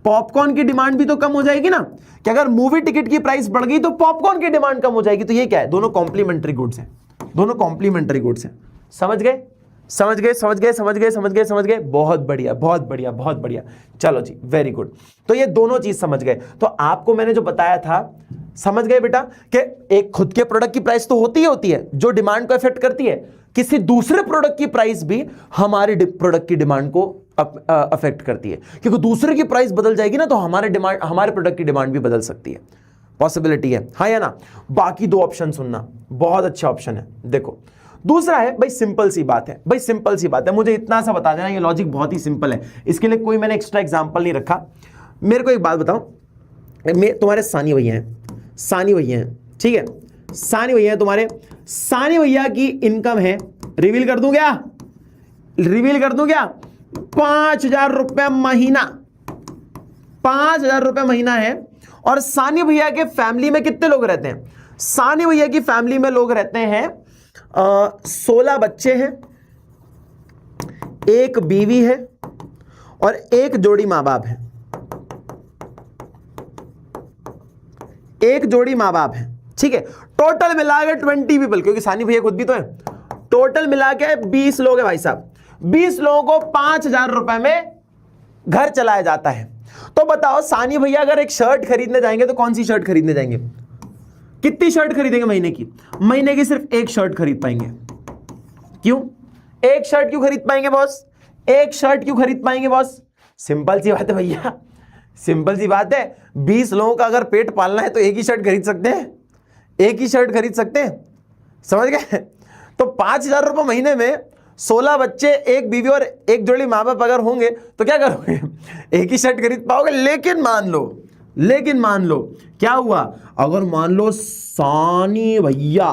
पॉपकॉर्न की डिमांड भी तो कम हो जाएगी ना। कि अगर मूवी टिकट की प्राइस बढ़ गई तो पॉपकॉर्न की डिमांड कम हो जाएगी। तो ये क्या है, दोनों कॉम्प्लीमेंट्री गुड्स हैं, दोनों कॉम्प्लीमेंट्री गुड्स हैं। समझ गए, समझ गए, समझ गए, समझ गए, समझ गए, समझ गए। बहुत बढ़िया, बहुत बढ़िया, बहुत बढ़िया। चलो जी, वेरी गुड। तो ये दोनों चीज समझ गए। तो आपको मैंने जो बताया था, समझ गए बेटा, कि एक खुद के प्रोडक्ट की प्राइस तो होती है जो डिमांड को अफेक्ट करती है, किसी दूसरे प्रोडक्ट की प्राइस भी हमारे प्रोडक्ट की डिमांड को अफेक्ट करती है। क्योंकि दूसरे की प्राइस बदल जाएगी ना, तो हमारे प्रोडक्ट की डिमांड भी बदल सकती है, पॉसिबिलिटी है, हाँ या ना। बाकी दो ऑप्शन सुनना, बहुत अच्छा ऑप्शन है। देखो दूसरा है भाई, सिंपल सी बात है भाई, सिंपल सी बात है, मुझे इतना सा बता देना, ये लॉजिक बहुत ही सिंपल है, इसके लिए कोई मैंने एक्स्ट्रा एग्जांपल नहीं रखा। मेरे को एक बात बताओ, तुम्हारे सानी भैया हैं, सानी भैया हैं, ठीक है, सानी भैया हैं तुम्हारे, सानी भैया की इनकम है, रिवील कर दूं क्या, रिवील कर दूं क्या, 5,000 रुपए महीना, 5,000 रुपए महीना है। और सानी भैया के फैमिली में कितने लोग रहते हैं, सानी भैया की फैमिली में लोग रहते हैं, 16 बच्चे हैं, एक बीवी है और एक जोड़ी मां बाप है। एक जोड़ी मां बाप है, ठीक है। टोटल मिलाकर 20 पीपल, क्योंकि सानी भैया खुद भी तो है। टोटल मिला के 20 लोग हैं भाई साहब। 20 लोगों को 5,000 रुपए में घर चलाया जाता है। तो बताओ सानी भैया अगर एक शर्ट खरीदने जाएंगे तो कौन सी शर्ट खरीदने जाएंगे? कितनी शर्ट खरीदेंगे महीने की? महीने की सिर्फ एक शर्ट खरीद पाएंगे। क्यों एक शर्ट क्यों खरीद पाएंगे बॉस? एक शर्ट क्यों खरीद पाएंगे बॉस? सिंपल सी बात है भैया, सिंपल सी बात है। 20 लोगों का अगर पेट पालना है तो एक ही शर्ट खरीद सकते हैं, एक ही शर्ट खरीद सकते हैं, समझ गए? तो 5,000 रुपये महीने में 16 बच्चे, एक बीवी और एक जोड़ी माँ बाप अगर होंगे तो क्या करोगे? एक ही शर्ट खरीद पाओगे। लेकिन मान लो क्या हुआ, अगर मान लो सानी भैया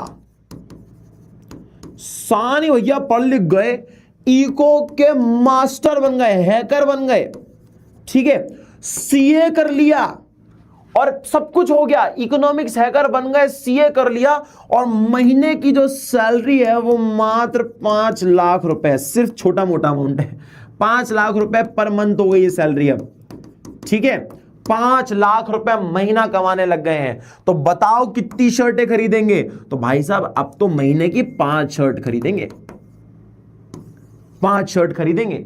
पढ़ लिख गए, इको के मास्टर बन गए, हैकर बन गए, ठीक है, सीए कर लिया और सब कुछ हो गया, इकोनॉमिक्स हैकर बन गए, सीए कर लिया, और महीने की जो सैलरी है वो मात्र 5 लाख रुपए, सिर्फ छोटा मोटा अमाउंट है, 5 लाख रुपए पर मंथ हो गई ये सैलरी अब, ठीक है। 5 लाख रुपए महीना कमाने लग गए हैं। तो बताओ कितनी शर्टें खरीदेंगे? तो भाई साहब अब तो महीने की 5 शर्ट खरीदेंगे, 5 शर्ट खरीदेंगे।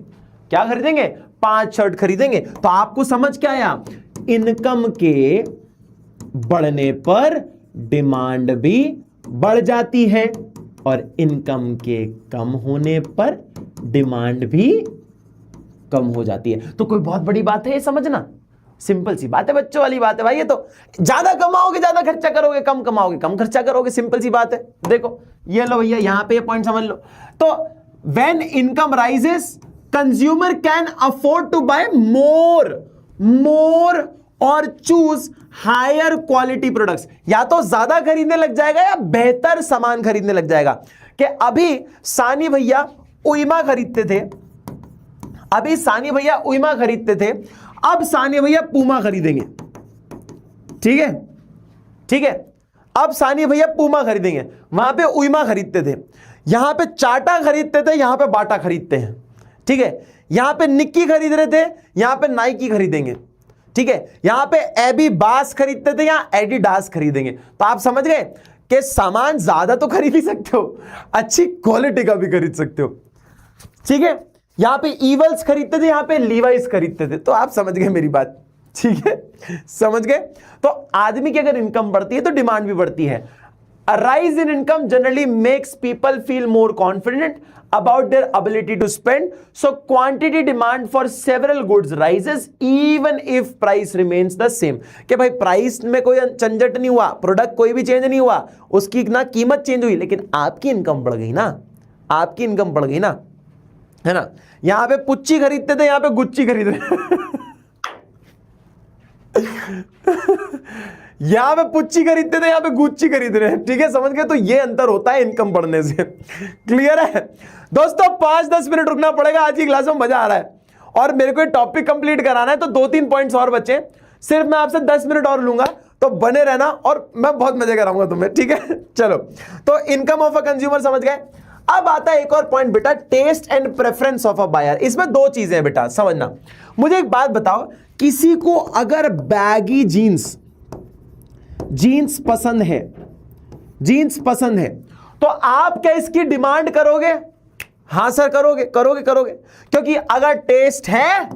क्या खरीदेंगे? 5 शर्ट खरीदेंगे। तो आपको समझ क्या आया? इनकम के बढ़ने पर डिमांड भी बढ़ जाती है और इनकम के कम होने पर डिमांड भी कम हो जाती है। तो कोई बहुत बड़ी बात है ये समझना? सिंपल सी बात है, बच्चों वाली बात है भाई। ये तो ज्यादा कमाओगे ज्यादा खर्चा करोगे, कम कमाओगे कम खर्चा करोगे, सिंपल सी बात है। देखो ये लो भैया, यहां पे ये पॉइंट समझ लो। तो when income rises consumer can afford to buy more और चूज हायर क्वालिटी प्रोडक्ट्स। या तो ज्यादा खरीदने लग जाएगा या बेहतर सामान खरीदने लग जाएगा। कि अभी सानी भैया उइमा खरीदते थे, अब सानी भैया पूमा खरीदेंगे, ठीक है। अब सानी भैया पूमा खरीदेंगे, वहां पे उइमा खरीदते थे, यहां पे चाटा खरीदते थे, यहां पे बाटा खरीदते हैं, ठीक है। यहां पे निक्की खरीद रहे थे, यहां पे नाइकी खरीदेंगे, ठीक है। यहां पे एबी बास खरीदते थे, यहां एडिडास खरीदेंगे। तो आप समझ गए कि सामान ज्यादा तो खरीद ही सकते हो, अच्छी क्वालिटी का भी खरीद सकते हो, ठीक है। यहां पे ईवल्स खरीदते थे, यहां पे लीवाइस खरीदते थे। तो आप समझ गए मेरी बात, ठीक है, समझ गए? तो आदमी की अगर इनकम बढ़ती है तो डिमांड भी बढ़ती है। A rise in income generally makes people feel more confident about their ability to spend. So quantity demand for several goods rises even if price remains the same. कि भाई प्राइस में कोई झंझट नहीं हुआ, प्रोडक्ट कोई भी चेंज नहीं हुआ, उसकी ना कीमत चेंज हुई, लेकिन आपकी इनकम बढ़ गई ना, आपकी इनकम बढ़ गई ना, है ना। यहां पे पुच्ची खरीदते थे, यहां पे गुच्ची खरीद रहे यहां पे पुच्ची खरीदते थे, यहां पे गुच्ची खरीद रहे हैं, ठीक है, समझ गए? तो ये अंतर होता है इनकम बढ़ने से। क्लियर है दोस्तों? 5-10 मिनट रुकना पड़ेगा, आज की क्लास में मजा आ रहा है और मेरे को टॉपिक कंप्लीट कराना है, तो 2-3 पॉइंट्स और बचे, सिर्फ मैं आपसे 10 मिनट और लूंगा, तो बने रहना और मैं बहुत मजे कराऊंगा तुम्हें, ठीक है। चलो, तो इनकम ऑफ अ कंज्यूमर समझ गए। अब आता है एक और पॉइंट बेटा, taste and preference of a buyer. इसमें 2 चीजें हैं बेटा, समझना। मुझे एक बात बताओ, किसी को अगर बैगी जीन्स पसंद है, तो आप क्या इसकी डिमांड करोगे? हां सर करोगे, क्योंकि अगर टेस्ट है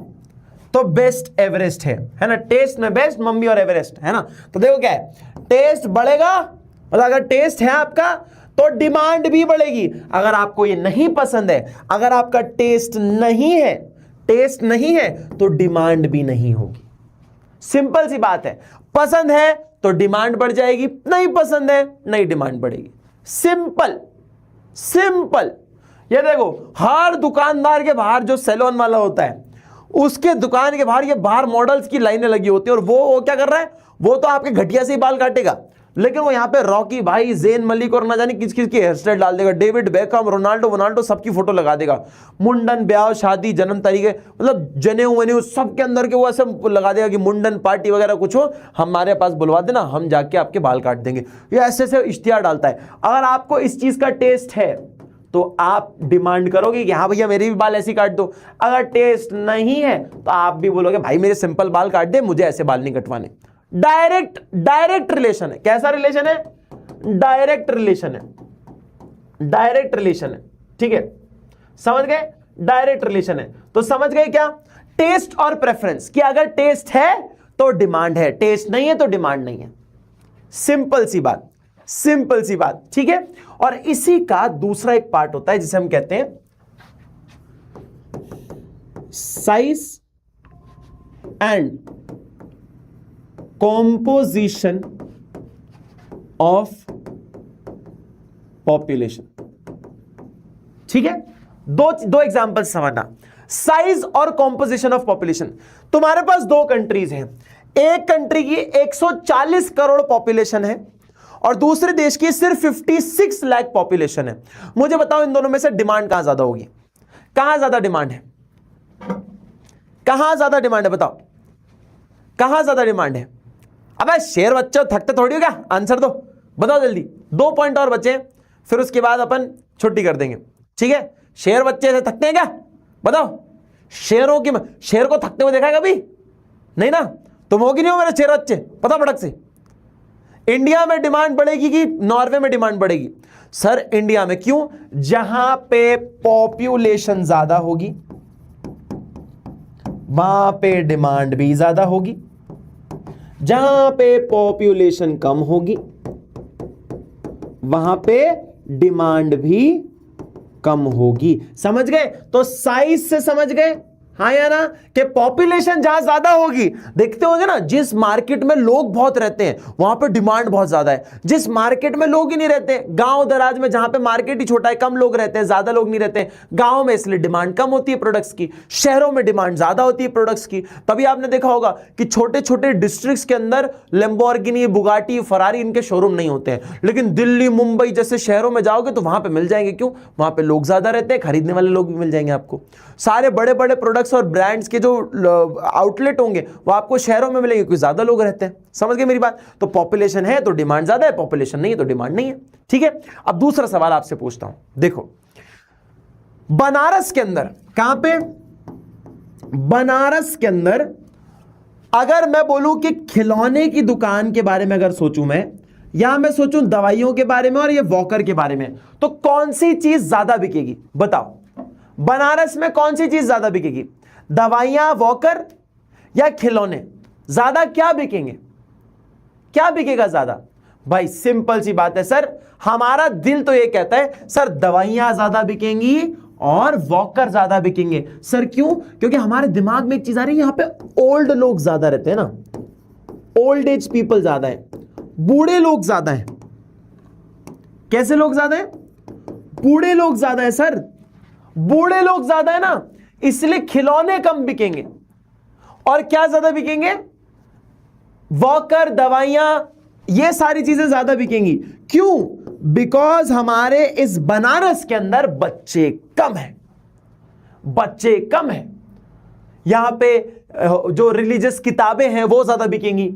तो बेस्ट एवरेस्ट है ना। टेस्ट में बेस्ट मम्मी और एवरेस्ट, है ना। तो देखो क्या है, टेस्ट बढ़ेगा, मतलब अगर टेस्ट है आपका तो डिमांड भी बढ़ेगी। अगर आपको ये नहीं पसंद है, अगर आपका टेस्ट नहीं है तो डिमांड भी नहीं होगी। सिंपल सी बात है, पसंद है तो डिमांड बढ़ जाएगी, नहीं पसंद है नहीं डिमांड बढ़ेगी। सिंपल। ये देखो, हर दुकानदार के बाहर जो सैलून वाला होता है, उसके दुकान के बाहर ये बाहर मॉडल्स की लाइनें लगी होती है, और वो क्या कर रहा है, वो तो आपके घटिया से ही बाल काटेगा, लेकिन वो यहाँ पे रॉकी भाई, ज़ेन मलिक और ना जाने किस किस की हेयर स्टाइल डाल देगा, डेविड बेकहम, रोनाल्डो सबकी फोटो लगा देगा, मुंडन, ब्याह, शादी, जन्म तारीखें, मतलब जनेऊ वनेऊ सबके अंदर के वो ऐसे लगा देगा कि मुंडन पार्टी वगैरह कुछ हो, हमारे पास बुलवा देना, हम जाके आपके बाल काट देंगे। ये ऐसे ऐसे इश्तिहार डालता है। अगर आपको इस चीज का टेस्ट है तो आप डिमांड करोगे कि हाँ भैया मेरे भी बाल ऐसे काट दो। अगर टेस्ट नहीं है तो आप भी बोलोगे भाई मेरे सिंपल बाल काट दे, मुझे ऐसे बाल नहीं कटवाने। डायरेक्ट रिलेशन है। कैसा रिलेशन है? डायरेक्ट रिलेशन है, डायरेक्ट रिलेशन है। ठीक है, समझ गए? डायरेक्ट रिलेशन है। तो समझ गए क्या? टेस्ट और प्रेफरेंस, कि अगर टेस्ट है तो डिमांड है, टेस्ट नहीं है तो डिमांड नहीं है। सिंपल सी बात, सिंपल सी बात। ठीक है, और इसी का दूसरा एक पार्ट होता है जिसे हम कहते हैं size and composition of population. ठीक है, दो एग्जांपल समझना, साइज और कॉम्पोजिशन ऑफ पॉपुलेशन। तुम्हारे पास दो कंट्रीज हैं, एक कंट्री की 140 करोड़ पॉपुलेशन है और दूसरे देश की सिर्फ 56 लाख पॉपुलेशन है। मुझे बताओ इन दोनों में से डिमांड कहां ज्यादा होगी? कहां ज्यादा डिमांड है? कहां ज्यादा डिमांड है? बताओ कहां ज्यादा डिमांड है? अबे शेर बच्चों, थकते थोड़ी हो क्या? आंसर दो, बताओ जल्दी। 2 पॉइंट और बचे, फिर उसके बाद अपन छुट्टी कर देंगे। ठीक है, शेर बच्चे से थकते हैं क्या? बताओ, शेरों की शेर को थकते हुए देखा है कभी? नहीं ना? तुम होगी नहीं हो मेरे शेर बच्चे? पता फटक से। इंडिया में डिमांड बढ़ेगी कि नॉर्वे में डिमांड बढ़ेगी? सर इंडिया में। क्यों? जहां पे पॉपुलेशन ज्यादा होगी वहां पे डिमांड भी ज्यादा होगी, जहां पे पॉपुलेशन कम होगी वहां पे डिमांड भी कम होगी। समझ गए? तो साइज से समझ गए, हाँ या ना, कि पॉपुलेशन जहां ज्यादा होगी, देखते होंगे ना, जिस मार्केट में लोग बहुत रहते हैं वहां पे डिमांड बहुत ज्यादा है। जिस मार्केट में लोग ही नहीं रहते, गांव दराज में जहां पे मार्केट ही छोटा है, कम लोग रहते हैं, ज्यादा लोग नहीं रहते, गांव में इसलिए डिमांड कम होती है प्रोडक्ट्स की, शहरों में डिमांड ज्यादा होती है प्रोडक्ट्स की। तभी आपने देखा होगा कि छोटे छोटे डिस्ट्रिक्ट्स के अंदर लैम्बोर्गिनी, बुगाटी, फरारी इनके शोरूम नहीं होते हैं, लेकिन दिल्ली, मुंबई जैसे शहरों में जाओगे तो वहां पे मिल जाएंगे। क्यों? वहां पे लोग ज्यादा रहते हैं, खरीदने वाले लोग भी मिल जाएंगे आपको। सारे बड़े बड़े प्रोडक्ट्स और ब्रांड्स के जो आउटलेट होंगे वो आपको शहरों में मिलेंगे क्योंकि ज्यादा लोग रहते हैं। समझ गए मेरी बात? तो पॉपुलेशन है तो डिमांड ज्यादा है, पॉपुलेशन नहीं है तो डिमांड नहीं है। ठीक है, अब दूसरा सवाल आपसे पूछता हूं। देखो, बनारस के अंदर, कहां पे? बनारस के अंदर अगर मैं बोलूं कि खिलौने की दुकान के बारे में अगर सोचूं मैं, या मैं सोचूं दवाइयों के बारे में और ये वॉकर के बारे में, तो कौन सी चीज ज्यादा बिकेगी? बताओ, बनारस में कौन सी चीज ज्यादा बिकेगी? दवाइयां, वॉकर या खिलौने? ज्यादा क्या बिकेंगे? क्या बिकेगा ज्यादा? भाई सिंपल सी बात है सर, हमारा दिल तो ये कहता है सर दवाइयां ज्यादा बिकेंगी और वॉकर ज्यादा बिकेंगे। सर क्यों? क्योंकि हमारे दिमाग में एक चीज आ रही है, यहां पे ओल्ड लोग ज्यादा रहते हैं ना, ओल्ड एज पीपल ज्यादा है, बूढ़े लोग ज्यादा है। कैसे लोग ज्यादा है? बूढ़े लोग ज्यादा है सर, बूढ़े लोग ज्यादा है ना, इसलिए खिलौने कम बिकेंगे और क्या ज्यादा बिकेंगे? वॉकर, दवाइयां, ये सारी चीजें ज्यादा बिकेंगी। क्यों? बिकॉज हमारे इस बनारस के अंदर बच्चे कम हैं, बच्चे कम हैं। यहां पे जो रिलीजियस किताबें हैं वो ज्यादा बिकेंगी,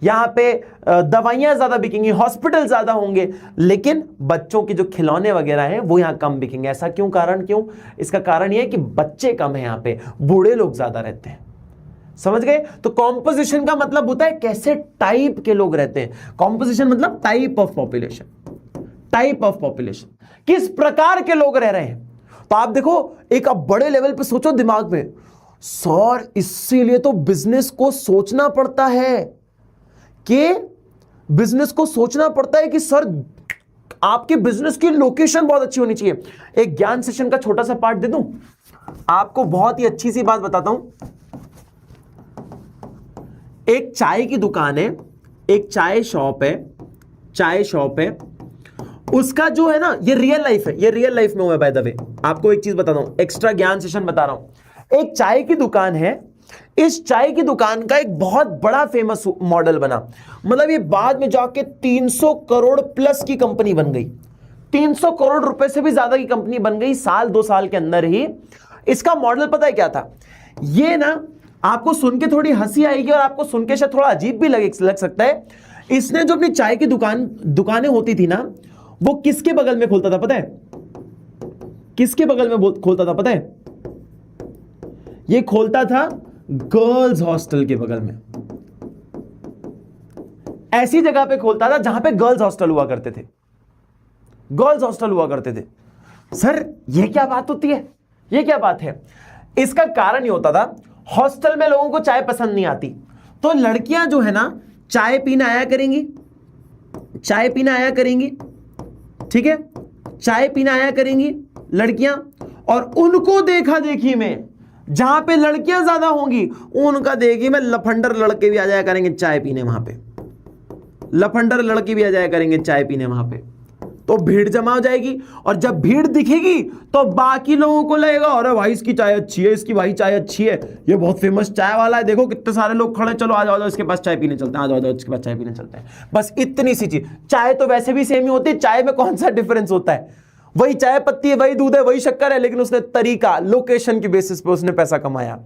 यहां पे दवाइयां ज्यादा बिकेंगी, हॉस्पिटल ज्यादा होंगे, लेकिन बच्चों के जो खिलौने वगैरह हैं वो यहां कम बिकेंगे। ऐसा क्यों? कारण क्यों? इसका कारण यह है कि बच्चे कम हैं, यहां पे बूढ़े लोग ज्यादा रहते हैं। समझ गए? तो कॉम्पोजिशन का मतलब होता है कैसे टाइप के लोग रहते हैं। कॉम्पोजिशन मतलब type of population, type of population, किस प्रकार के लोग रह रहे हैं। तो आप देखो, एक अब बड़े लेवल पे सोचो दिमाग में, सर इसीलिए तो बिजनेस को सोचना पड़ता है कि बिजनेस को सोचना पड़ता है कि सर आपके बिजनेस की लोकेशन बहुत अच्छी होनी चाहिए। एक ज्ञान सेशन का छोटा सा पार्ट दे दूं आपको, बहुत ही अच्छी सी बात बताता हूं। एक चाय की दुकान है, एक चाय शॉप है, चाय शॉप है, उसका जो है ना, ये रियल लाइफ है, ये रियल लाइफ में हुआ है बाय द वे। आपको एक चीज बताता हूं, एक्स्ट्रा ज्ञान सेशन बता रहा हूं। एक चाय की दुकान है, इस चाय की दुकान का एक बहुत बड़ा फेमस मॉडल बना। मतलब ये बाद में जाके 300 करोड़ प्लस की कंपनी बन गई, 300 करोड़ रुपए से भी ज्यादा की कंपनी बन गई साल 2 साल के अंदर ही। इसका मॉडल पता है क्या था? ये ना आपको सुन के थोड़ी हंसी आएगी और आपको सुन के शायद थोड़ा अजीब भी लग सकता है। इसने जो अपनी चाय की दुकानें होती थी ना, वो किसके बगल में खोलता था पता है? किसके बगल में खोलता था पता है? ये खोलता था गर्ल्स हॉस्टल के बगल में, ऐसी जगह पे खोलता था जहां पे गर्ल्स हॉस्टल हुआ करते थे, गर्ल्स हॉस्टल हुआ करते थे। सर ये क्या बात होती है, ये क्या बात है? इसका कारण ये होता था, हॉस्टल में लोगों को चाय पसंद नहीं आती, तो लड़कियां जो है ना चाय पीने आया करेंगी, चाय पीने आया करेंगी, ठीक है, चाय पीने आया करेंगी लड़कियां, और उनको देखा देखी में जहां पे लड़कियां ज्यादा होंगी उनका देखी में लफंडर लड़के भी आ जाया करेंगे चाय पीने वहां पे, लफंडर लड़के भी आ जाया करेंगे चाय पीने वहां पे। तो भीड़ जमा हो जाएगी, और जब भीड़ दिखेगी तो बाकी लोगों को लगेगा अरे भाई इसकी चाय अच्छी है, इसकी भाई चाय अच्छी है, ये बहुत फेमस चाय वाला है, देखो कितने सारे लोग खड़े, चलो आ जाओ इसके पास चाय पीने चलते हैं, आ जाओ इसके पास चाय पीने चलते हैं। बस इतनी सी चीज। चाय तो वैसे भी सेम ही होती है, चाय में कौन सा डिफरेंस होता है? वही चाय पत्ती है, वही दूध है, वही शक्कर है, लेकिन उसने तरीका, लोकेशन की बेसिस पे उसने पैसा कमाया।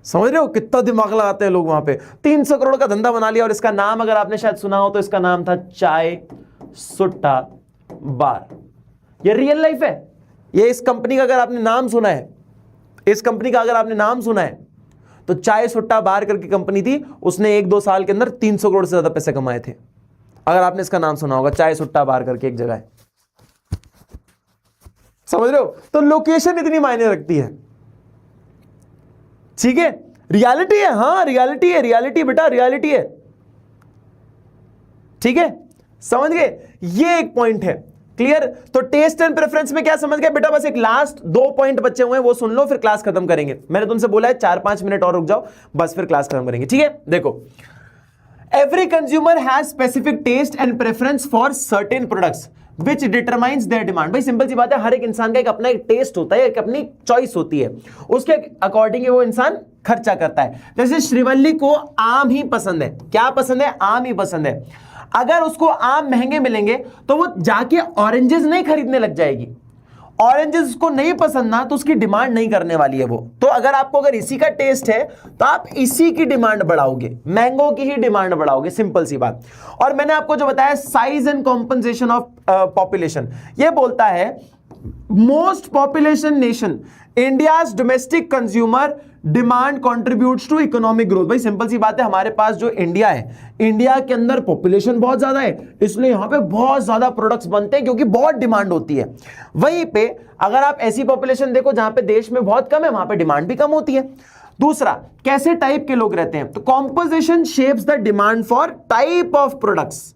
समझ रहे हो कितना दिमाग लगाते हैं लोग वहां पे? 300 करोड़ का धंधा बना लिया। और इसका नाम अगर आपने शायद सुना हो तो इसका नाम था चाय सुट्टा बार। ये रियल लाइफ है। ये इस कंपनी का अगर आपने नाम सुना है, इस कंपनी का अगर आपने नाम सुना है तो चाय सुट्टा बार करके कंपनी थी, उसने 1-2 साल के अंदर 300 करोड़ से ज्यादा पैसे कमाए थे। अगर आपने इसका नाम सुना होगा, चाय सुट्टा बार करके एक जगह है। समझ रहे हो? तो लोकेशन इतनी मायने रखती है, ठीक है? रियलिटी है, हाँ रियलिटी है, रियलिटी बेटा रियलिटी है, ठीक है? समझ गए? ये एक पॉइंट है। क्लियर? तो टेस्ट एंड प्रेफरेंस में क्या समझ गए बेटा? बस एक लास्ट 2 पॉइंट बचे हुए हैं, वो सुन लो फिर क्लास खत्म करेंगे। मैंने तुमसे बोला है 4-5 मिनट और रुक जाओ, बस फिर क्लास खत्म करेंगे, ठीक है? देखो, every consumer has specific taste and preference for certain products which determines their demand. भाई सिंपल सी बात है, हर एक इंसान का एक अपना एक टेस्ट होता है, एक अपनी चॉइस होती है, उसके अकॉर्डिंग वो इंसान खर्चा करता है। जैसे श्रीवल्ली को आम ही पसंद है। क्या पसंद है? आम ही पसंद है। अगर उसको आम महंगे मिलेंगे तो वो जाके ऑरेंजेस नहीं खरीदने लग जाएगी। ऑरेंजेस उसको नहीं पसंद ना, तो उसकी डिमांड नहीं करने वाली है वो। तो अगर इसी का टेस्ट है तो आप इसी की डिमांड बढ़ाओगे, मैंगो की ही डिमांड बढ़ाओगे, सिंपल सी बात। और मैंने आपको जो बताया size and compensation of population, ये बोलता है most population nation India's domestic consumer demand contributes to economic growth. भाई सिंपल सी बात है, हमारे पास जो इंडिया है, इंडिया के अंदर पॉपुलेशन बहुत ज्यादा है, इसलिए यहां पे बहुत ज्यादा प्रोडक्ट्स बनते हैं क्योंकि बहुत डिमांड होती है। वहीं पे अगर आप ऐसी पॉपुलेशन देखो जहां पे देश में बहुत कम है, वहां पे डिमांड भी कम होती है। दूसरा, कैसे टाइप के लोग रहते हैं? तो composition shapes the demand for type of products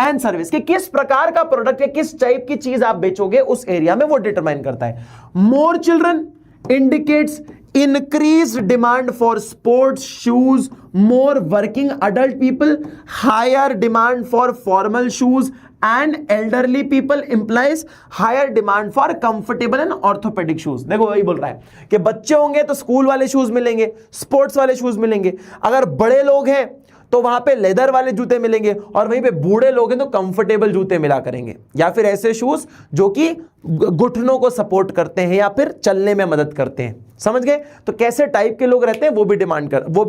and service, कि किस प्रकार का प्रोडक्ट या किस टाइप की चीज आप बेचोगे उस एरिया में, वो डिटरमाइन करता है। More children indicates increased demand for sports shoes, more working adult people, higher demand for formal shoes, and elderly people implies higher demand for comfortable and orthopedic shoes। देखो वही बोल रहा है कि बच्चे होंगे तो स्कूल वाले शूज मिलेंगे, स्पोर्ट्स वाले शूज मिलेंगे, अगर बड़े लोग हैं तो वहां पे लेदर वाले जूते मिलेंगे, और वहीं पे बूढ़े लोग हैं तो कंफर्टेबल जूते मिला करेंगे, या फिर ऐसे शूज जो कि घुटनों को सपोर्ट करते हैं या फिर चलने में मदद करते हैं। समझ गए? तो कैसे टाइप के लोग रहते हैं वो भी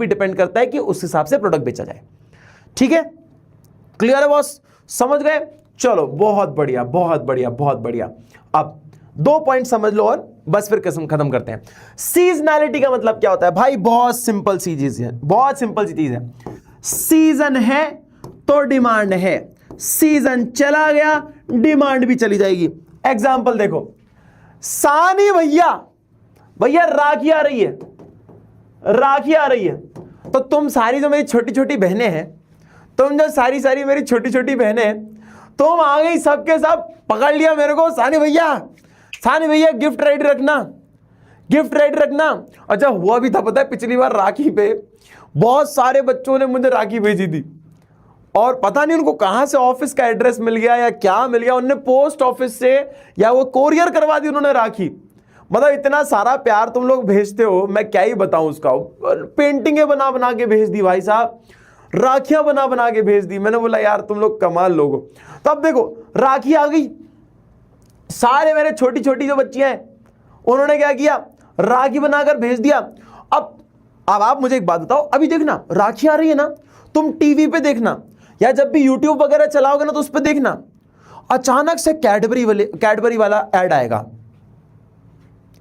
डिपेंड करता है कि उस हिसाब से प्रोडक्ट बेचा जाए। ठीक है? क्लियर है बॉस? समझ गए? चलो बहुत बढ़िया, बहुत बढ़िया, बहुत बढ़िया। अब 2 पॉइंट समझ लो और बस फिर कसम खत्म करते हैं। सीजनैलिटी का मतलब क्या होता है? भाई बहुत सिंपल सी चीज है, बहुत सिंपल सी चीज है। सीजन है तो डिमांड है, सीजन चला गया डिमांड भी चली जाएगी। एग्जाम्पल देखो, सानी भैया राखी आ रही है, राखी आ रही है, तो तुम सारी जो मेरी छोटी छोटी बहनें हैं, तुम जो सारी मेरी छोटी छोटी बहनें हैं, तुम आ गई सबके सब पकड़ लिया मेरे को, सानी भैया गिफ्ट रेडी रखना, गिफ्ट रेडी रखना। अच्छा हुआ भी था पता है, पिछली बार राखी पे बहुत सारे बच्चों ने मुझे राखी भेजी थी, और पता नहीं उनको कहां से ऑफिस का एड्रेस मिल गया या क्या मिल गया, उन्होंने पोस्ट ऑफिस से या वो कोरियर करवा दी उन्होंने राखी। मतलब इतना सारा प्यार तुम लोग भेजते हो, मैं क्या ही बताऊं उसका। पेंटिंगें बना बना के भेज दी भाई साहब, राखियां बना बना के भेज दी। मैंने बोला यार तुम लोग कमाल लोग हो। तो अब देखो राखी आ गई, सारे मेरे छोटी छोटी जो बच्चियां हैं उन्होंने क्या किया, राखी बनाकर भेज दिया। अब आप मुझे एक बात बताओ, अभी देखना राखी आ रही है ना, तुम टीवी पे देखना या जब भी यूट्यूब वगैरह चलाओगे ना तो उस पर देखना, अचानक से कैडबरी वाला ऐड आएगा।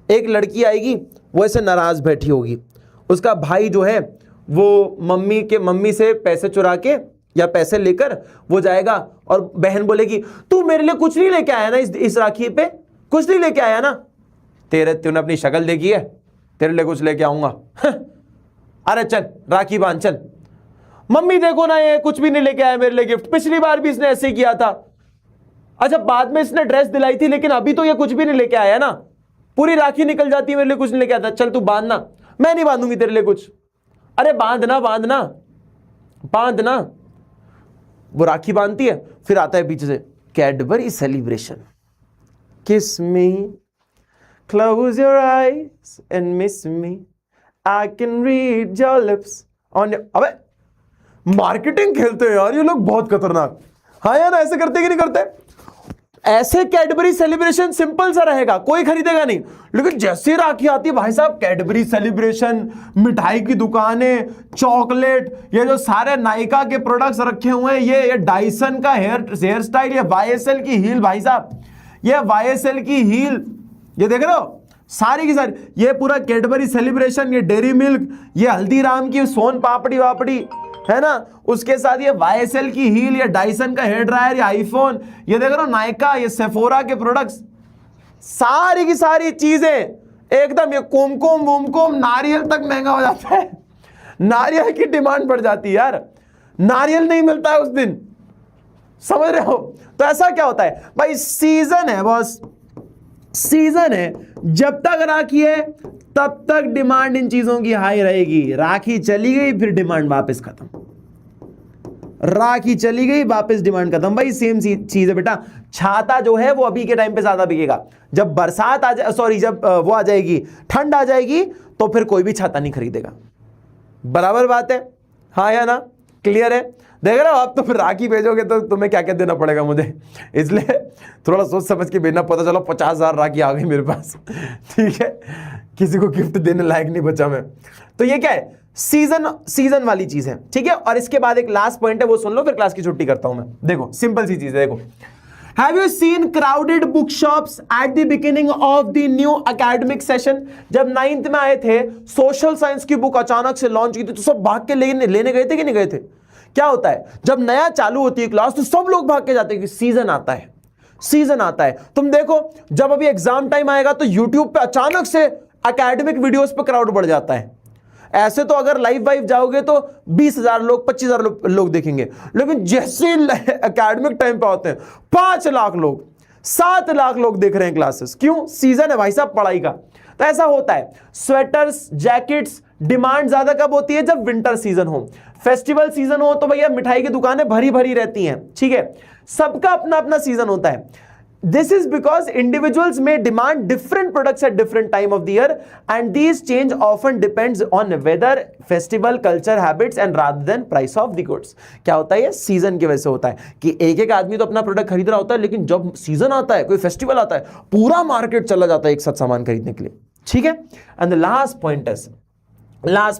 एक लड़की आएगी, वो ऐसे नाराज बैठी होगी, उसका भाई जो है वो मम्मी से पैसे चुरा के या पैसे लेकर वो जाएगा और बहन बोलेगी तू मेरे लिए कुछ नहीं लेके आया ना, इस राखी पे कुछ नहीं लेके आया ना, तूने अपनी शक्ल देखी है, तेरे लिए कुछ लेके आऊंगा। अरे चल राखी बांध चल। मम्मी देखो ना ये कुछ भी नहीं लेके आया मेरे लिए गिफ्ट, पिछली बार भी इसने ऐसे किया था। अच्छा बाद में इसने ड्रेस दिलाई थी लेकिन अभी तो ये कुछ भी नहीं लेके आया ना, पूरी राखी निकल जाती है मेरे लिए कुछ नहीं लेके आता। चल तू बांधना, मैं नहीं बांधूंगी तेरे लिए कुछ। अरे बांधना बांधना बांधना। वो राखी बांधती है, फिर आता है पीछे से Cadbury celebration, kiss me, close your eyes and miss me, I can read your lips on your. अबे मार्केटिंग खेलते हैं यार ये लोग, बहुत खतरनाक। हाँ यार ऐसे करते कि नहीं करते? ऐसे कैडबरी सेलिब्रेशन सिंपल सा रहेगा, कोई खरीदेगा नहीं, लेकिन जैसे राखी आती है भाई साहब कैडबरी सेलिब्रेशन, मिठाई की दुकानें, चॉकलेट, ये जो सारे नायका के प्रोडक्ट्स रखे हुए हैं, ये डाइसन का हेयर स्टाइल, ये YSL की हील भाई साहब, ये YSL की हील, ये देख रहे हो सारी की सारी, ये पूरा कैडबरी सेलिब्रेशन, ये डेरी मिल्क, ये हल्दीराम की सोन पापड़ी वापड़ी है ना, उसके साथ ये YSL की हील, ये डाइसन का हेयर ड्रायर, ये आईफोन, ये देख रहे हो नायका, ये सेफोरा के प्रोडक्ट्स, सारी की सारी चीजें एकदम। ये कुमकुम वुमकुम, नारियल तक महंगा हो जाता है, नारियल की डिमांड बढ़ जाती है यार, नारियल नहीं मिलता है उस दिन, समझ रहे हो? तो ऐसा क्या होता है भाई, सीजन है बॉस, सीजन है, जब तक राखी है तब तक डिमांड इन चीजों की हाई रहेगी। राखी चली गई फिर डिमांड वापस खत्म, राखी चली गई वापस डिमांड खत्म। भाई सेम चीज है बेटा, छाता जो है वो अभी के टाइम पे ज्यादा बिकेगा, जब बरसात आ जाए, सॉरी जब वो आ जाएगी, ठंड आ जाएगी, तो फिर कोई भी छाता नहीं खरीदेगा। बराबर बात है, हाँ या ना? क्लियर है? देख रहे हो आप, तो फिर राखी भेजोगे तो तुम्हें क्या क्या देना पड़ेगा मुझे, इसलिए थोड़ा सोच समझ के भेजना। पता चलो 50,000 राखी आ गई मेरे पास, ठीक है, किसी को गिफ्ट देने लायक नहीं बचा मैं। तो ये क्या है, सीजन वाली चीज है, ठीक है। और इसके बाद एक लास्ट पॉइंट है, वो सुन लो, फिर क्लास की छुट्टी करता हूं मैं। देखो सिंपल सी चीज है, देखो, Have you seen crowded bookshops at the beginning of the new academic session? जब 9th में आए थे, सोशल साइंस की बुक अचानक से लॉन्च की थी, तो सब भाग के लेने गए थे कि नहीं गए थे? क्या होता है जब नया चालू होती है क्लास, तो सब लोग भाग के जाते हैं कि सीजन आता है, सीजन आता है। तुम देखो जब अभी एग्जाम टाइम आएगा तो यूट्यूब पे अचानक से एकेडमिक वीडियोस पे क्राउड बढ़ जाता है। ऐसे तो अगर लाइव जाओगे तो 20,000 लोग 25,000 लोग देखेंगे, लेकिन जैसे एकेडमिक टाइम पे होते हैं 5 लाख लोग 7 लाख लोग देख रहे हैं क्लासेस। क्यों? सीजन है भाई साहब पढ़ाई का। तो ऐसा होता है। स्वेटर्स, जैकेट्स डिमांड ज्यादा कब होती है? जब विंटर सीजन हो, फेस्टिवल सीजन हो, तो भैया मिठाई की दुकानें भरी भरी रहती हैं, ठीक है। सबका अपना अपना सीजन होता है। This is because individuals may demand different products at different time of the year, and these change often depends on weather, festival, culture, habits, and rather than price of the goods. क्या होता है? ये season की वजह से होता है कि एक आदमी तो अपना प्रोडक्ट खरीद रहा होता है, लेकिन जब सीजन आता है, कोई फेस्टिवल आता है, पूरा मार्केट चला जाता है एक साथ सामान खरीदने के लिए, ठीक है। And the last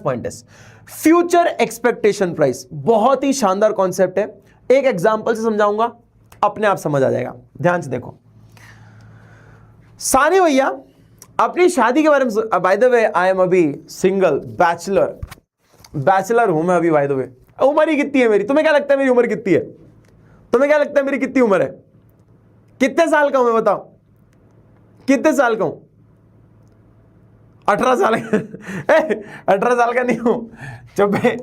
point is future expectation price. बहुत ही शानदार कॉन्सेप्ट है, एक एग्जांपल से समझाऊंगा, अपने आप समझ आ जाएगा। ध्यान से देखो, सानी भैया अपनी शादी के बारे में, by the way I am अभी सिंगल, बैचलर हूं मैं अभी, बाय द वे। उम्र ही कितनी है मेरी? तुम्हें क्या लगता है मेरी उम्र कितनी है? तुम्हें क्या लगता है मेरी कितनी उम्र है? कितने साल का हूं मैं, बताओ कितने साल का हूं? 18 साल का 18 साल का नहीं हूं, चुप है।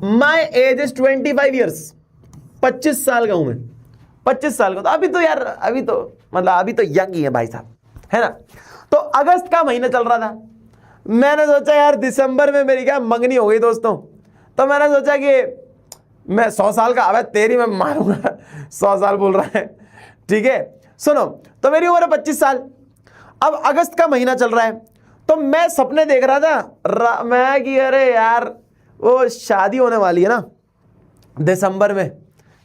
माई एज इज 25 ईयर्स, 25 साल का हूं मैं, 25 साल का। तो अभी तो यार, अभी तो यंग ही है भाई साहब, है ना। तो अगस्त का महीना चल रहा था, मैंने सोचा यार दिसंबर में मेरी क्या मंगनी हो गई दोस्तों, तो मैंने सोचा कि मैं 100 साल का, अबे तेरी मैं मारूंगा 100 साल बोल रहा है, ठीक है। सुनो, तो मेरी उम्र है 25 साल। अब अगस्त का महीना चल रहा है, तो मैं सपने देख रहा था मैं कि अरे यार वो शादी होने वाली है ना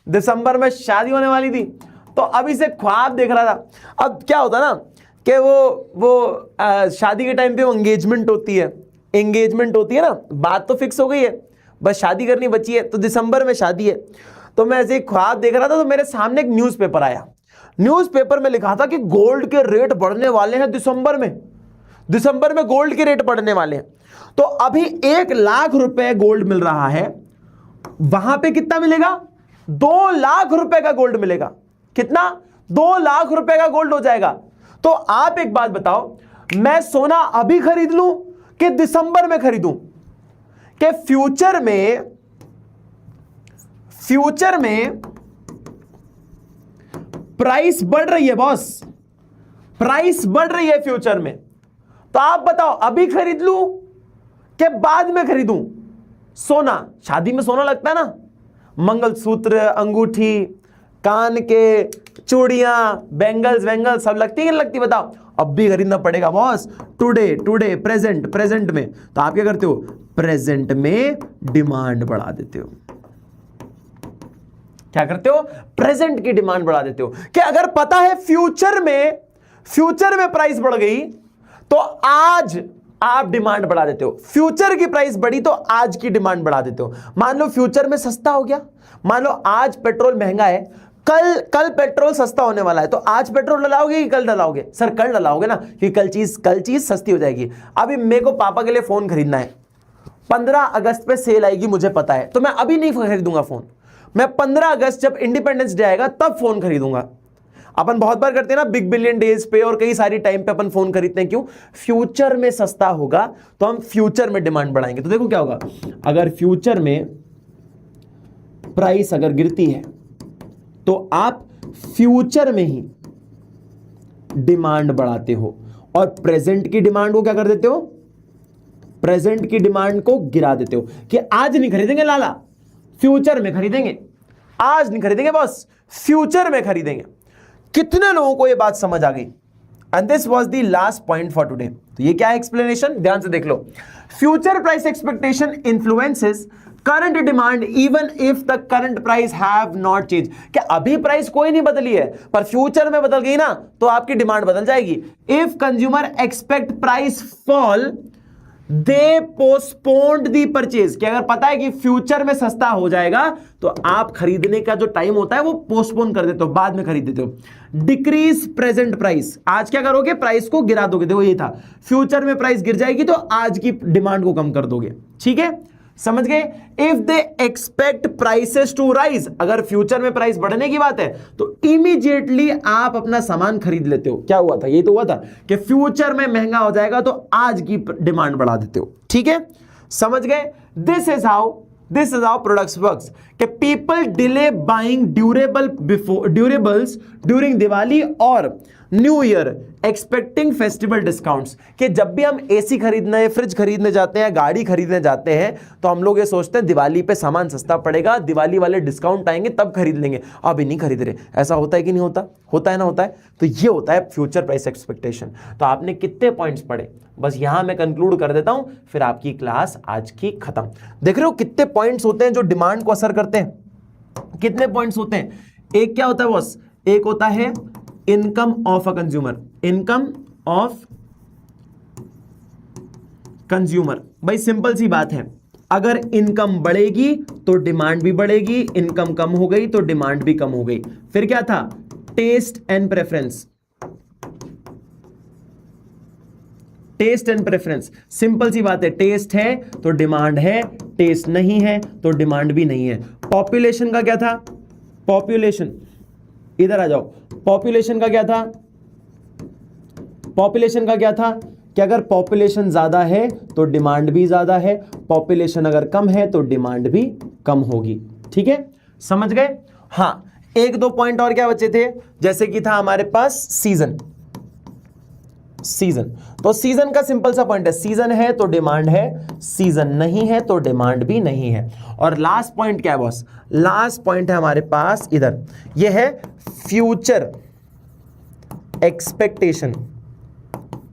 दिसंबर में शादी होने वाली थी, तो अभी से ख्वाब देख रहा था। अब क्या होता ना कि वो शादी के टाइम पे वो एंगेजमेंट होती है ना, बात तो फिक्स हो गई है, बस शादी करनी बची है, तो दिसंबर में शादी है। तो मैं ऐसे ही ख्वाब देख रहा था, तो मेरे सामने एक न्यूज़पेपर आया। न्यूज़पेपर में लिखा था कि गोल्ड के रेट बढ़ने वाले हैं दिसंबर में गोल्ड के रेट बढ़ने वाले हैं। तो अभी 1 लाख रुपए गोल्ड मिल रहा है, वहां पे कितना मिलेगा? 2 लाख रुपए का गोल्ड मिलेगा। कितना? 2 लाख रुपए का गोल्ड हो जाएगा। तो आप एक बात बताओ, मैं सोना अभी खरीद लूं कि दिसंबर में खरीदूं? कि फ्यूचर में प्राइस बढ़ रही है बॉस, प्राइस बढ़ रही है फ्यूचर में। तो आप बताओ अभी खरीद लूं कि बाद में खरीदूं सोना? शादी में सोना लगता है ना, मंगलसूत्र, अंगूठी, कान के चूड़ियां, बैंगल्स सब लगती है कि नहीं लगती? बताओ। अब भी खरीदना पड़ेगा बॉस, टुडे प्रेजेंट में। तो आप क्या करते हो? प्रेजेंट में डिमांड बढ़ा देते हो। क्या करते हो? प्रेजेंट की डिमांड बढ़ा देते हो। कि अगर पता है फ्यूचर में प्राइस बढ़ गई तो आज आप डिमांड बढ़ा देते हो। फ्यूचर की प्राइस बढ़ी तो आज की डिमांड बढ़ा देते हो। मान लो फ्यूचर में सस्ता हो गया, मान लो आज पेट्रोल महंगा है, कल पेट्रोल सस्ता होने वाला है, तो आज पेट्रोल डलाओगे कि कल डलाओगे? सर कल डलाओगे ना, कि कल चीज सस्ती हो जाएगी। अभी मेरे को पापा के लिए फोन खरीदना है, 15 अगस्त पे सेल आएगी मुझे पता है, तो मैं अभी नहीं खरीदूंगा फोन। मैं 15 अगस्त जब इंडिपेंडेंस डे आएगा तब फोन खरीदूंगा। अपन बहुत बार करते हैं ना बिग बिलियन डेज पे और कई सारी टाइम पे अपन फोन खरीदते हैं। क्यों? फ्यूचर में सस्ता होगा तो हम फ्यूचर में डिमांड बढ़ाएंगे। तो देखो क्या होगा, अगर फ्यूचर में प्राइस अगर गिरती है तो आप फ्यूचर में ही डिमांड बढ़ाते हो और प्रेजेंट की डिमांड को क्या कर देते हो? प्रेजेंट की डिमांड को गिरा देते हो कि आज नहीं खरीदेंगे लाला, फ्यूचर में खरीदेंगे। आज नहीं खरीदेंगे बॉस, फ्यूचर में खरीदेंगे। कितने लोगों को यह बात समझ आ गई? And this was the last point for today. तो ये क्या है एक्सप्लेनेशन, ध्यान से देख लो। Future price expectation influences current demand even if the current price have not change. क्या अभी प्राइस कोई नहीं बदली है पर फ्यूचर में बदल गई ना, तो आपकी डिमांड बदल जाएगी। If consumer expect price fall they postponed the purchase. कि अगर पता है कि फ्यूचर में सस्ता हो जाएगा तो आप खरीदने का जो टाइम होता है वो पोस्टपोन कर देते हो, बाद में खरीद देते हो। डिक्रीज प्रेजेंट प्राइस, आज क्या करोगे? प्राइस को गिरा दोगे। देखो ये था, फ्यूचर में प्राइस गिर जाएगी तो आज की डिमांड को कम कर दोगे। ठीक है, समझ गए? If they expect prices to rise, अगर फ्यूचर में प्राइस बढ़ने की बात है तो इमीडिएटली आप अपना सामान खरीद लेते हो। क्या हुआ था? ये तो हुआ था कि फ्यूचर में महंगा हो जाएगा तो आज की डिमांड बढ़ा देते हो। ठीक है, समझ गए? This is how products works. कि people delay buying durables during Diwali और new year expecting festival discounts. कि जब भी हम एसी खरीदने, फ्रिज खरीदने जाते हैं, गाड़ी खरीदने जाते हैं, तो हम लोग ये सोचते हैं दिवाली पे सामान सस्ता पड़ेगा, दिवाली वाले डिस्काउंट आएंगे तब खरीद लेंगे, अभी नहीं खरीद रहे। ऐसा होता है कि नहीं होता? होता है ना, होता है। तो ये होता है फ्यूचर प्राइस एक्सपेक्टेशन। तो आपने कितने पॉइंट्स पढ़े? बस यहां मैं कंक्लूड कर देता हूं, फिर आपकी क्लास आज की खत्म। देख रहे हो कितने पॉइंट्स होते हैं जो डिमांड को असर करते हैं? कितने पॉइंट्स होते हैं? एक क्या होता है बॉस? एक होता है income of a consumer, income of consumer. भाई सिंपल सी बात है, अगर इनकम बढ़ेगी तो डिमांड भी बढ़ेगी, इनकम कम हो गई तो डिमांड भी कम हो गई। फिर क्या था? Taste and preference. Taste and preference, simple सी बात है, टेस्ट है तो डिमांड है, टेस्ट नहीं है तो डिमांड भी नहीं है। पॉपुलेशन का क्या था? पॉपुलेशन, इधर आ जाओ। पॉपुलेशन का क्या था? पॉपुलेशन का क्या था कि अगर पॉपुलेशन ज्यादा है तो डिमांड भी ज्यादा है, पॉपुलेशन अगर कम है तो डिमांड भी कम होगी। ठीक है, समझ गए? हाँ, एक दो पॉइंट और क्या बचे थे? जैसे कि था हमारे पास सीजन। सीजन, तो सीजन का सिंपल सा पॉइंट है, सीजन है तो डिमांड है, सीजन नहीं है तो डिमांड भी नहीं है। और लास्ट पॉइंट क्या है बॉस? लास्ट पॉइंट है हमारे पास इधर, यह है फ्यूचर एक्सपेक्टेशन।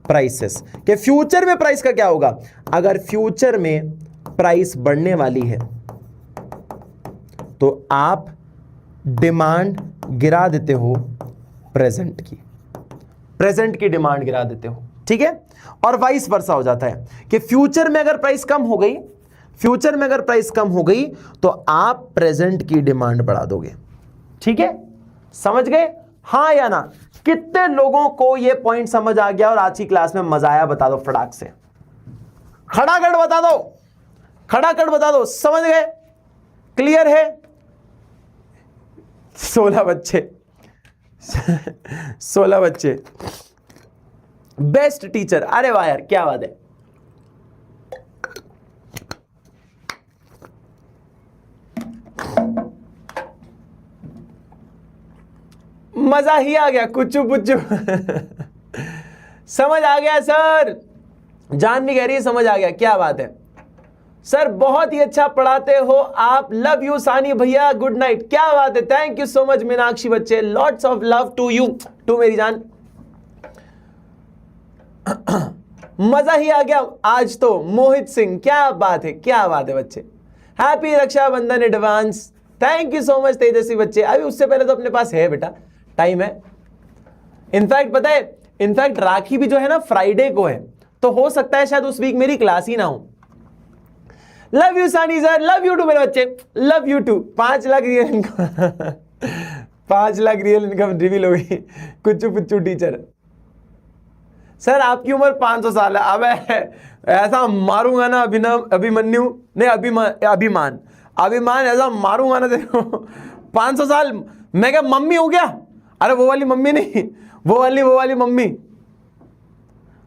प्राइसेस के फ्यूचर में प्राइस का क्या होगा। अगर फ्यूचर में प्राइस बढ़ने वाली है तो आप डिमांड गिरा देते हो प्रेजेंट की डिमांड गिरा देते हो, ठीक है। और वाइस वर्सा हो जाता है कि फ्यूचर में अगर प्राइस कम हो गई तो आप प्रेजेंट की डिमांड बढ़ा दोगे, ठीक है। समझ गए, हाँ या ना। कितने लोगों को यह पॉइंट समझ आ गया और आज की क्लास में मजा आया, बता दो फटाक से, खड़ाखड़ बता दो, समझ गए, क्लियर है। 16 बच्चे बेस्ट टीचर, अरे वाह यार क्या बात है। मजा ही आ गया, कुचू पुचू समझ आ गया सर, जान भी कह रही है समझ आ गया, क्या बात है सर, बहुत ही अच्छा पढ़ाते हो आप, लव यू सानी भैया, गुड नाइट, क्या बात है, thank you so much Meenakshi बच्चे, lots of love to you, to मेरी जान। मजा ही आ गया आज तो, मोहित सिंह क्या बात है बच्चे, happy Rakshabandhan advance, thank you so much Tejasvi बच्चे। अभी उससे पहले तो अपने पास है बेटा, टाइम है। इनफैक्ट पता है, इनफैक्ट राखी भी जो है ना फ्राइडे को है, तो हो सकता है शायद उस वीक मेरी क्लास ही ना हो। Love you Sani sir, love you too मेरे बच्चे, love you too. 5 lakh real income 5 lakh real income reveal हो गई, कुच्चू पुच्चू टीचर। सर आपकी उम्र 500 साल है, अब ऐसा मारूंगा ना अभिमन्यु नहीं अभिमान ऐसा मारूंगा ना देखो 500 साल, मैं क्या मम्मी हो गया। अरे वो वाली मम्मी नहीं, वो वाली मम्मी।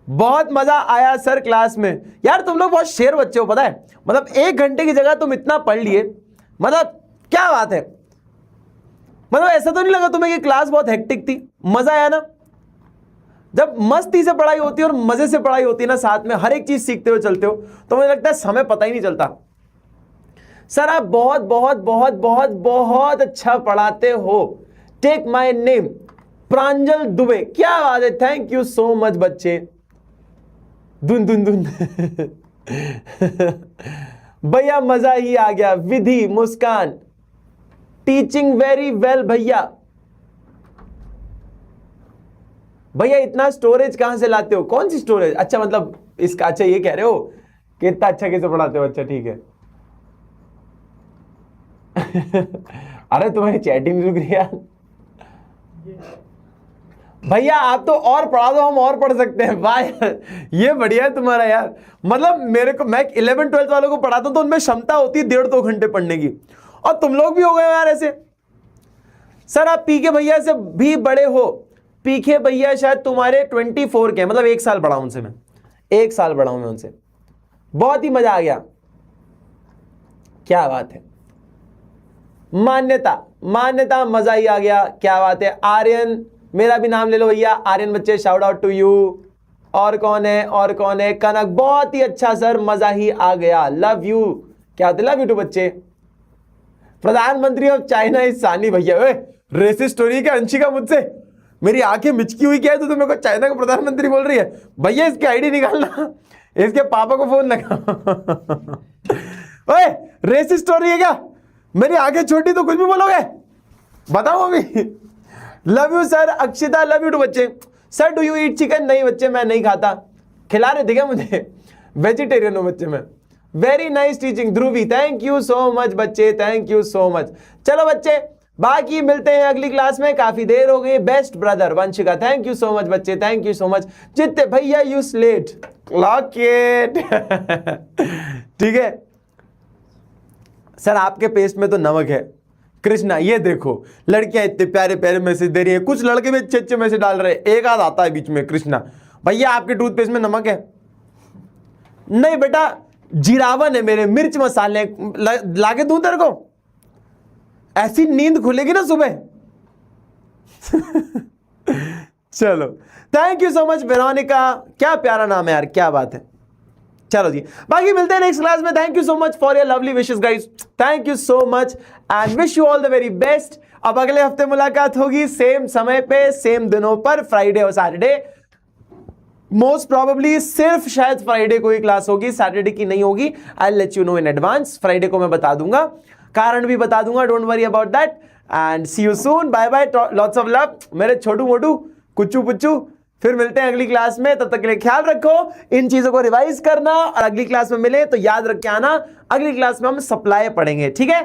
बहुत मजा आया सर क्लास में, यार तुम लोग बहुत शेर बच्चे हो पता है, मतलब 1 घंटे की जगह तुम इतना पढ़ लिए, मतलब क्या बात है। मतलब ऐसा तो नहीं लगा तुम्हें कि क्लास बहुत हेक्टिक थी, मजा आया ना। जब मस्ती से पढ़ाई होती है और मजे से पढ़ाई होती है ना, साथ में हर एक चीज सीखते हुए चलते हो, तो मुझे लगता है समय पता ही नहीं चलता। सर आप बहुत बहुत बहुत बहुत बहुत अच्छा पढ़ाते हो, टेक माय नेम प्रांजल दुबे, क्या बात है, थैंक यू सो मच बच्चे। दुन दुन दुन भैया मजा ही आ गया। विधि मुस्कान टीचिंग वेरी वेल भैया। भैया इतना स्टोरेज कहां से लाते हो, कौन सी स्टोरेज, अच्छा मतलब इसका, अच्छा ये कह रहे हो कि इतना अच्छा कैसे पढ़ाते हो, अच्छा ठीक है अरे तुम्हारी चैटिंग रुक रही है भैया, आप तो और पढ़ा दो, हम और पढ़ सकते हैं। वाह यार ये बढ़िया है तुम्हारा यार, मतलब मेरे को, मैं 11-12 वालों को पढ़ाता हूं तो उनमें क्षमता होती है 1.5-2 घंटे पढ़ने की, और तुम लोग भी हो गए यार ऐसे। सर आप पीके भैया से भी बड़े हो, पीके भैया शायद तुम्हारे 24 के, मतलब 1 साल बड़ा हूं उनसे, मैं 1 साल बड़ा हूं मैं उनसे। बहुत ही मजा आ गया, क्या बात है। मान्यता मजा ही आ गया, क्या बात है। आर्यन, मेरा भी नाम ले लो भैया, आर्यन बच्चे, शाउट आउट टू यू। और कौन है, कनक, बहुत ही अच्छा सर, मजा ही आ गया, लव यू, क्या होता है, लव यू टू बच्चे। प्रधानमंत्री ऑफ चाइना इज सानी भैया, रेसिस्ट हो रही है क्या अंशिका मुझसे, मेरी आंखें मिचकी हुई क्या है, तो तुम मेरे को चाइना का प्रधानमंत्री बोल रही है। भैया इसकी आईडी निकालना, इसके पापा को फोन लगा ओए रेसिस्ट हो रही है क्या, मेरी आंखें छोटी तो कुछ भी बोलोगे, बताओ अभी। Love you sir. Akshita love you too बच्चे। Sir do you eat chicken, नहीं बच्चे मैं नहीं खाता, खिला रहे थे क्या मुझे, वेजिटेरियन हूं बच्चे मैं। Very nice teaching Dhubri, thank you so much बच्चे, थैंक यू सो मच। चलो बच्चे बाकी मिलते हैं अगली क्लास में, काफी देर हो गई। Best brother Vanshika, thank you so much बच्चे, थैंक यू सो मच। जितने भैया यू स्लेट क्लॉक इट ठीक है सर, आपके पेस्ट में तो नमक है। कृष्णा ये देखो लड़कियां इतने प्यारे प्यारे मैसेज दे रही है, कुछ लड़के भी अच्छे अच्छे मैसेज डाल रहे हैं, एक आध आता है बीच में। कृष्णा भैया आपके टूथपेस्ट में नमक है? नहीं बेटा जीरावन है मेरे, मिर्च मसाले लाके दूं तेरे को, ऐसी नींद खुलेगी ना सुबह चलो thank you so much Veronica, क्या प्यारा नाम है यार, क्या बात है। चलो जी बाकी मिलते हैं नेक्स्ट क्लास में। Thank you so much for your lovely wishes guys, thank you so much and wish you all the very best. अब अगले हफ्ते मुलाकात होगी सेम समय पे, सेम दिनों पर, फ्राइडे और सैटरडे। मोस्ट प्रोबेबली सिर्फ शायद फ्राइडे को ही क्लास होगी, सैटरडे की नहीं होगी। I let you know in advance. Friday को मैं बता दूंगा, कारण भी बता दूंगा, don't worry about that. And see you soon, bye bye, lots of love मेरे छोटू मोटू कुच्चू पुच्चू। फिर मिलते हैं अगली क्लास में, तब तक के लिए ख्याल रखो, इन चीजों को रिवाइज करना, और अगली क्लास में मिले तो याद रख के आना, अगली क्लास में हम सप्लाई पढ़ेंगे, ठीक है।